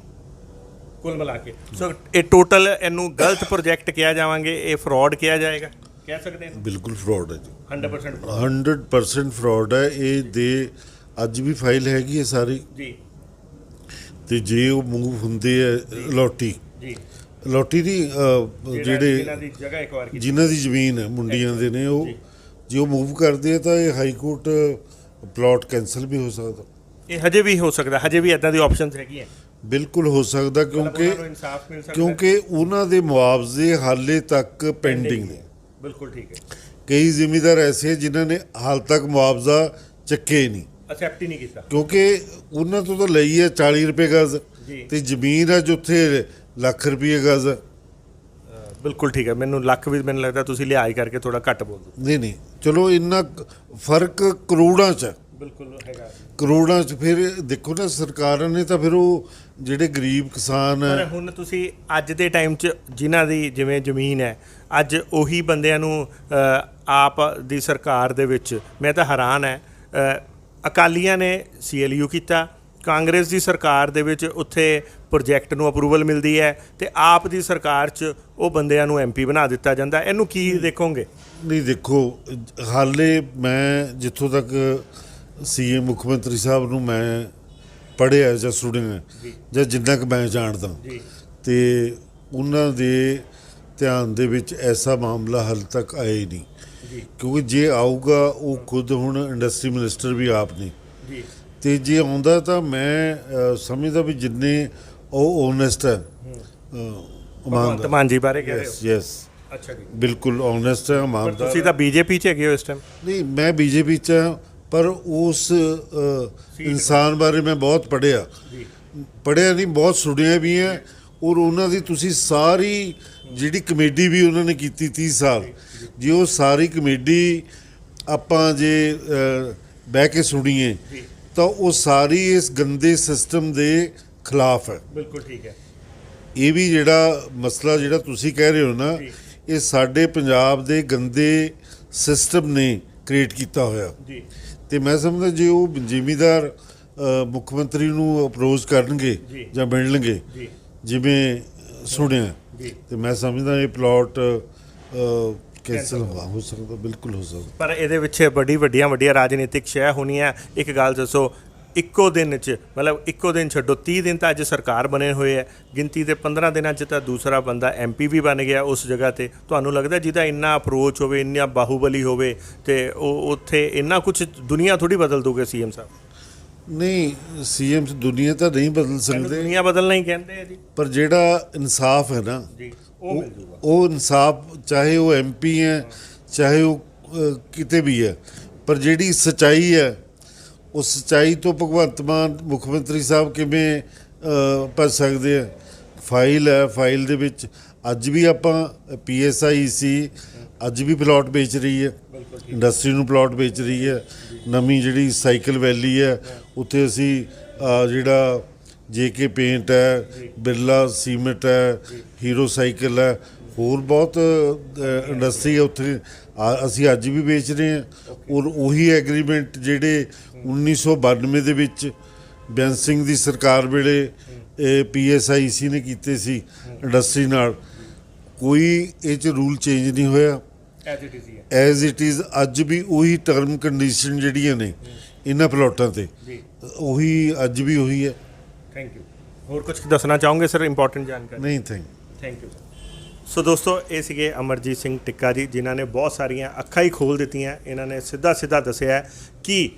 ਕੁੱਲ ਮਿਲਾ ਕੇ ਸੋ ਇਹ ਟੋਟਲ ਇਹਨੂੰ ਗਲਤ ਪ੍ਰੋਜੈਕਟ ਕਿਹਾ ਜਾਵਾਂਗੇ, ਇਹ ਫਰਾਡ ਕਿਹਾ ਜਾਏਗਾ, ਕਹਿ ਸਕਦੇ ਹਾਂ?
ਬਿਲਕੁਲ ਫਰਾਡ ਹੈ ਜੀ,
100%
ਫਰਾਡ ਹੈ। ਇਹ ਦੇ ਅੱਜ ਵੀ ਫਾਈਲ ਹੈਗੀ ਹੈ ਸਾਰੀ
ਜੀ।
ਤੇ ਜੇ ਉਹ ਮੂਵ ਹੁੰਦੇ ਆ ਅਲੋਟੀ ਦੀ, ਜਿਹੜੇ ਜਿਨ੍ਹਾਂ ਦੀ ਜ਼ਮੀਨ ਹੈ ਮੁੰਡੀਆਂ ਦੇ ਨੇ, ਉਹ ਜੇ ਉਹ ਮੂਵ ਕਰਦੇ ਆ ਤਾਂ ਇਹ ਹਾਈ ਕੋਰਟ ਪਲਾਟ ਕੈਂਸਲ ਵੀ ਹੋ ਸਕਦਾ।
ਇਹ ਹਜੇ ਵੀ ਹੋ ਸਕਦਾ, ਹਜੇ ਵੀ ਇਦਾਂ ਦੀ ਆਪਸ਼ਨਸ ਹੈਗੀਆਂ।
ਬਿਲਕੁਲ ਹੋ ਸਕਦਾ, ਕਿਉਂਕਿ ਉਹਨਾਂ ਦੇ ਮੁਆਵਜ਼ੇ ਹਾਲੇ ਤੱਕ ਪੈਂਡਿੰਗ ਨੇ।
ਬਿਲਕੁਲ ਠੀਕ ਹੈ।
ਕਈ ਜ਼ਿਮੀਂਦਾਰ ਐਸੇ ਜਿਨ੍ਹਾਂ ਨੇ ਹਾਲ ਤੱਕ ਮੁਆਵਜ਼ਾ ਚੱਕੇ ਨਹੀਂ,
ਅਸੈਪਟ ਹੀ ਨਹੀਂ ਕੀਤਾ,
ਕਿਉਂਕਿ ਉਹਨਾਂ ਤੋਂ ਤਾਂ ਲਈ ਹੈ 40 ਰੁਪਏ ਗਜ਼ ਤੇ ਜ਼ਮੀਨ ਹੈ ਜਿੱਥੇ ਲੱਖ ਰੁਪਏ ਗਜ਼।
ਬਿਲਕੁਲ ਠੀਕ ਹੈ। ਮੈਨੂੰ ਲੱਖ ਵੀ ਮੈਨੂੰ ਲੱਗਦਾ ਤੁਸੀਂ ਲਿਹਾਜ਼ ਕਰਕੇ ਥੋੜਾ ਘੱਟ ਬੋਲਦੇ।
ਨਹੀਂ, ਚਲੋ ਇੰਨਾ ਫਰਕ ਕਰੋੜਾਂ 'ਚ।
ਬਿਲਕੁਲ ਹੈਗਾ,
ਕਰੋੜਾਂ 'ਚ। ਫਿਰ ਦੇਖੋ ਨਾ, ਸਰਕਾਰਾਂ ਨੇ ਤਾਂ ਫਿਰ ਉਹ ਜਿਹੜੇ ਗਰੀਬ ਕਿਸਾਨ ਹੈ।
ਹੁਣ ਤੁਸੀਂ ਅੱਜ ਦੇ ਟਾਈਮ 'ਚ ਜਿਨ੍ਹਾਂ ਦੀ ਜਿਵੇਂ ਜ਼ਮੀਨ ਹੈ, ਅੱਜ ਉਹੀ ਬੰਦਿਆਂ ਨੂੰ ਆਪ ਦੀ ਸਰਕਾਰ ਦੇ ਵਿੱਚ, ਮੈਂ ਤਾਂ ਹੈਰਾਨ ਹੈ, ਅਕਾਲੀਆਂ ਨੇ CLU ਕੀਤਾ, ਕਾਂਗਰਸ ਦੀ ਸਰਕਾਰ ਦੇ ਵਿੱਚ ਉੱਥੇ ਪ੍ਰੋਜੈਕਟ ਨੂੰ ਅਪਰੂਵਲ ਮਿਲਦੀ ਹੈ ਤੇ ਆਪ ਦੀ ਸਰਕਾਰ 'ਚ ਉਹ ਬੰਦਿਆਂ ਨੂੰ MP ਬਣਾ ਦਿੱਤਾ ਜਾਂਦਾ। ਇਹਨੂੰ ਕੀ ਦੇਖੋਗੇ?
ਨਹੀਂ, ਦੇਖੋ, ਹਾਲੇ ਮੈਂ ਜਿੱਥੋਂ ਤੱਕ CM ਮੁੱਖ ਮੰਤਰੀ ਸਾਹਿਬ ਨੂੰ ਮੈਂ ਪੜ੍ਹਿਆ ਜਾਂ ਸੁਣਿਆ ਜਾਂ ਜਿੰਨਾ ਕੁ ਮੈਂ ਜਾਣਦਾ, ਤੇ ਉਹਨਾਂ ਦੇ ਧਿਆਨ ਦੇ ਵਿੱਚ ਐਸਾ ਮਾਮਲਾ ਹਾਲੇ ਤੱਕ ਆਇਆ ਹੀ ਨਹੀਂ। ਕਿਉਂਕਿ ਜੇ ਆਊਗਾ, ਉਹ ਖੁਦ ਹੁਣ ਇੰਡਸਟਰੀ ਮਿਨਿਸਟਰ ਵੀ ਆਪ ਨੇ, ਤੇ ਜੇ ਆਉਂਦਾ ਤਾਂ ਮੈਂ ਸਮਝਦਾ ਵੀ ਜਿੰਨੇ ਉਹ ਓਨੈਸਟ ਹੈ,
ਮਾਨ ਜੀ ਬਾਰੇ ਕਹਿ ਰਹੇ ਹੋ?
ਯੈਸ,
ਅੱਛਾ ਜੀ,
ਬਿਲਕੁਲ ਓਨੈਸਟ ਹੈ, ਇਮਾਨਦਾਰ।
ਤੁਸੀਂ ਤਾਂ BJP 'ਚ ਹੈਗੇ ਹੋ ਇਸ ਟਾਈਮ?
ਨਹੀਂ, ਮੈਂ BJP 'ਚ ਹਾਂ, ਪਰ ਉਸ ਇਨਸਾਨ ਬਾਰੇ ਮੈਂ ਬਹੁਤ ਪੜ੍ਹਿਆ ਨਹੀਂ, ਬਹੁਤ ਸੁਣਿਆ ਵੀ ਹੈ। ਔਰ ਉਹਨਾਂ ਦੀ ਤੁਸੀਂ ਸਾਰੀ ਜਿਹੜੀ ਕਮੇਡੀ ਵੀ ਉਹਨਾਂ ਨੇ ਕੀਤੀ 30 ਸਾਲ, ਜੇ ਉਹ ਸਾਰੀ ਕਮੇਡੀ ਆਪਾਂ ਜੇ ਬਹਿ ਕੇ ਸੁਣੀਏ ਤਾਂ ਉਹ ਸਾਰੀ ਇਸ ਗੰਦੇ ਸਿਸਟਮ ਦੇ ਖਿਲਾਫ ਹੈ।
ਬਿਲਕੁਲ ਠੀਕ ਹੈ।
ਇਹ ਵੀ ਜਿਹੜਾ ਮਸਲਾ ਜਿਹੜਾ ਤੁਸੀਂ ਕਹਿ ਰਹੇ ਹੋ ਨਾ, ਇਹ ਸਾਡੇ ਪੰਜਾਬ ਦੇ ਗੰਦੇ ਸਿਸਟਮ ਨੇ ਕ੍ਰੀਏਟ ਕੀਤਾ ਹੋਇਆ। ਤੇ ਮੈਂ ਸਮਝਦਾ ਜੇ ਉਹ ਜ਼ਿਮੀਂਦਾਰ ਮੁੱਖ ਮੰਤਰੀ ਨੂੰ ਅਪਰੋਚ ਕਰਨਗੇ ਜਾਂ ਮਿਲਣਗੇ, ਜਿਵੇਂ ਸੁਣਿਆ, ਤੇ ਮੈਂ ਸਮਝਦਾ ਇਹ ਪਲਾਟ ਕੈਂਸਲ ਹੋ ਸਕਦਾ, ਬਿਲਕੁਲ ਹੋ ਸਕਦਾ।
ਪਰ ਇਹਦੇ ਵਿੱਚ ਵੱਡੀਆਂ ਰਾਜਨੀਤਿਕ ਸ਼ੈ ਹੋਣੀ ਹੈ। ਇੱਕ ਗੱਲ ਦੱਸੋ, ਇੱਕੋ ਦਿਨ 'ਚ, ਮਤਲਬ ਇੱਕੋ ਦਿਨ ਛੱਡੋ, 30 ਦਿਨ ਤਾਂ ਅੱਜ ਸਰਕਾਰ ਬਣੇ ਹੋਏ ਹੈ, ਗਿਣਤੀ ਦੇ 15 ਦਿਨਾਂ 'ਚ ਤਾਂ ਦੂਸਰਾ ਬੰਦਾ MP ਵੀ ਬਣ ਗਿਆ ਉਸ ਜਗ੍ਹਾ 'ਤੇ। ਤੁਹਾਨੂੰ ਲੱਗਦਾ ਜਿਹਦਾ ਇੰਨਾ ਅਪਰੋਚ ਹੋਵੇ, ਇੰਨਾ ਬਾਹੂਬਲੀ ਹੋਵੇ, ਤੇ ਉਹ ਉੱਥੇ ਇੰਨਾ ਕੁਛ ਦੁਨੀਆ ਥੋੜ੍ਹੀ ਬਦਲ ਦੂਗੇ CM ਸਾਹਿਬ?
ਨਹੀਂ, CM ਦੁਨੀਆ ਤਾਂ ਨਹੀਂ ਬਦਲ ਸਕਦੇ,
ਦੁਨੀਆ ਬਦਲਣਾ ਹੀ ਕਹਿੰਦੇ ਆ ਜੀ।
ਪਰ ਜਿਹੜਾ ਇਨਸਾਫ ਹੈ ਨਾ, ਉਹ ਇਨਸਾਫ, ਚਾਹੇ ਉਹ MP ਹੈ, ਚਾਹੇ ਉਹ ਕਿਤੇ ਵੀ ਹੈ, ਪਰ ਜਿਹੜੀ ਸੱਚਾਈ ਹੈ, ਉਸ ਸੱਚਾਈ ਤੋਂ ਭਗਵੰਤ ਮਾਨ ਮੁੱਖ ਮੰਤਰੀ ਸਾਹਿਬ ਕਿਵੇਂ ਭੱਜ ਸਕਦੇ ਆ? ਫਾਈਲ ਹੈ, ਫਾਈਲ ਦੇ ਵਿੱਚ ਅੱਜ ਵੀ ਆਪਾਂ PSIC ਅੱਜ ਵੀ ਪਲਾਟ ਵੇਚ ਰਹੀ ਹੈ, ਇੰਡਸਟਰੀ ਨੂੰ ਪਲਾਟ ਵੇਚ ਰਹੀ ਹੈ। ਨਵੀਂ ਜਿਹੜੀ ਸਾਈਕਲ ਵੈਲੀ ਹੈ, ਉੱਥੇ ਅਸੀਂ ਜਿਹੜਾ JK ਪੇਂਟ ਹੈ, ਬਿਰਲਾ ਸੀਮੈਂਟ ਹੈ, ਹੀਰੋ ਸਾਈਕਲ ਹੈ, ਹੋਰ ਬਹੁਤ ਇੰਡਸਟਰੀ ਹੈ ਉੱਥੇ, ਅਸੀਂ ਅੱਜ ਵੀ ਵੇਚ ਰਹੇ ਹਾਂ। ਔਰ ਉਹੀ ਐਗਰੀਮੈਂਟ ਜਿਹੜੇ 1992 ਦੇ ਵਿੱਚ ਬੇਅੰਤ ਸਿੰਘ ਦੀ ਸਰਕਾਰ ਵੇਲੇ PSIC ਨੇ ਕੀਤੇ ਸੀ ਇੰਡਸਟਰੀ ਨਾਲ, ਕੋਈ ਇਹ 'ਚ ਰੂਲ ਚੇਂਜ ਨਹੀਂ ਹੋਇਆ।
ਐਜ਼ ਇਟ ਇਜ਼ ਹੀ ਹੈ
ਐਜ਼ ਇਟ ਇਜ਼ ਅੱਜ ਵੀ ਉਹੀ ਟਰਮ ਕੰਡੀਸ਼ਨ ਜਿਹੜੀਆਂ ਨੇ ਇਹਨਾਂ ਪਲਾਟਾਂ ਤੇ
ਜੀ।
ਉਹੀ ਅੱਜ ਵੀ ਉਹੀ ਹੈ।
Thank you. ਹੋਰ ਕੁਝ ਦੱਸਣਾ ਚਾਹੋਗੇ ਸਰ ਇੰਪੋਰਟੈਂਟ ਜਾਣਕਾਰੀ?
ਨਹੀਂ
ਥੈਂਕ ਯੂ ਸਰ। ਸੋ ਦੋਸਤੋ, ਇਹ ਸੀਗੇ ਅਮਰਜੀਤ ਸਿੰਘ ਟਿੱਕਾ ਜੀ, ਜਿਨ੍ਹਾਂ ਨੇ ਬਹੁਤ ਸਾਰੀਆਂ ਅੱਖਾਂ ਹੀ ਖੋਲ ਦਿੱਤੀਆਂ। ਇਹਨਾਂ ਨੇ ਸਿੱਧਾ ਦੱਸਿਆ ਕਿ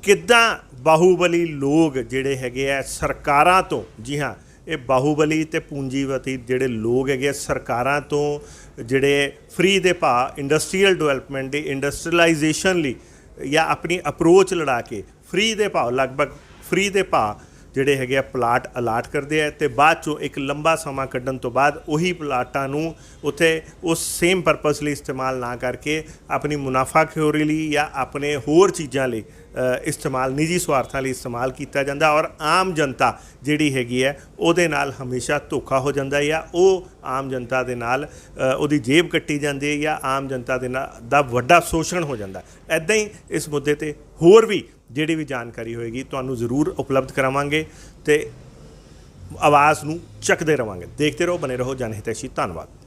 ਕਿੱਦਾਂ ਬਾਹੂਬਲੀ ਲੋਕ ਜਿਹੜੇ ਹੈਗੇ ਆ ਸਰਕਾਰਾਂ ਤੋਂ, ਜੀ ਹਾਂ, ਇਹ ਬਾਹੂਬਲੀ ਤੇ ਪੂੰਜੀਪਤੀ ਜਿਹੜੇ ਲੋਕ ਹੈਗੇ ਆ ਸਰਕਾਰਾਂ ਤੋਂ ਜਿਹੜੇ ਫ੍ਰੀ ਦੇ ਭਾਅ ਇੰਡਸਟਰੀਅਲ ਡਿਵੈਲਪਮੈਂਟ ਦੀ ਇੰਡਸਟਰੀਲਾਈਜੇਸ਼ਨ ਲਈ ਜਾਂ ਆਪਣੀ ਅਪਰੋਚ ਲੜਾ ਕੇ ਫ੍ਰੀ ਦੇ ਭਾਅ, ਲਗਭਗ ਫ੍ਰੀ ਦੇ ਭਾਅ ਜਿਹੜੇ ਹੈਗੇ ਆ ਪਲਾਟ ਅਲਾਟ ਕਰਦੇ ਆ ਤੇ ਬਾਅਦ ਚੋਂ ਇੱਕ ਲੰਬਾ ਸਮਾਂ ਕੱਢਣ ਤੋਂ ਬਾਅਦ ਉਹੀ ਪਲਾਟਾਂ ਨੂੰ ਉੱਥੇ ਉਸ ਸੇਮ ਪਰਪਸ ਲਈ ਇਸਤੇਮਾਲ ਨਾ ਕਰਕੇ ਆਪਣੀ ਮੁਨਾਫਾਖੋਰੀ ਲਈ ਜਾਂ ਆਪਣੇ ਹੋਰ ਚੀਜ਼ਾਂ ਲਈ ਇਸਤੇਮਾਲ, ਨਿੱਜੀ ਸਵਾਰਥਾਂ ਲਈ ਇਸਤੇਮਾਲ ਕੀਤਾ ਜਾਂਦਾ ਔਰ ਆਮ ਜਨਤਾ ਜਿਹੜੀ ਹੈਗੀ ਹੈ ਉਹਦੇ ਨਾਲ ਹਮੇਸ਼ਾ ਧੋਖਾ ਹੋ ਜਾਂਦਾ ਜਾਂ ਉਹ ਆਮ ਜਨਤਾ ਦੇ ਨਾਲ ਉਹਦੀ ਜੇਬ ਕੱਟੀ ਜਾਂਦੀ ਹੈ ਜਾਂ ਆਮ ਜਨਤਾ ਦੇ ਨਾਲ ਦਾ ਵੱਡਾ ਸ਼ੋਸ਼ਣ ਹੋ ਜਾਂਦਾ। ਇੱਦਾਂ ਹੀ ਇਸ ਮੁੱਦੇ ਤੇ ਹੋਰ ਵੀ ਜਿਹੜੀ ਵੀ ਜਾਣਕਾਰੀ ਹੋਏਗੀ ਤੁਹਾਨੂੰ ਜ਼ਰੂਰ ਉਪਲਬਧ ਕਰਾਵਾਂਗੇ ਤੇ ਆਵਾਜ਼ ਨੂੰ ਚੱਕਦੇ ਰਵਾਂਗੇ। ਦੇਖਦੇ ਰਹੋ, ਬਨੇ ਰਹੋ ਜਨ ਹਿਤੈਸ਼ੀ। ਧੰਨਵਾਦ।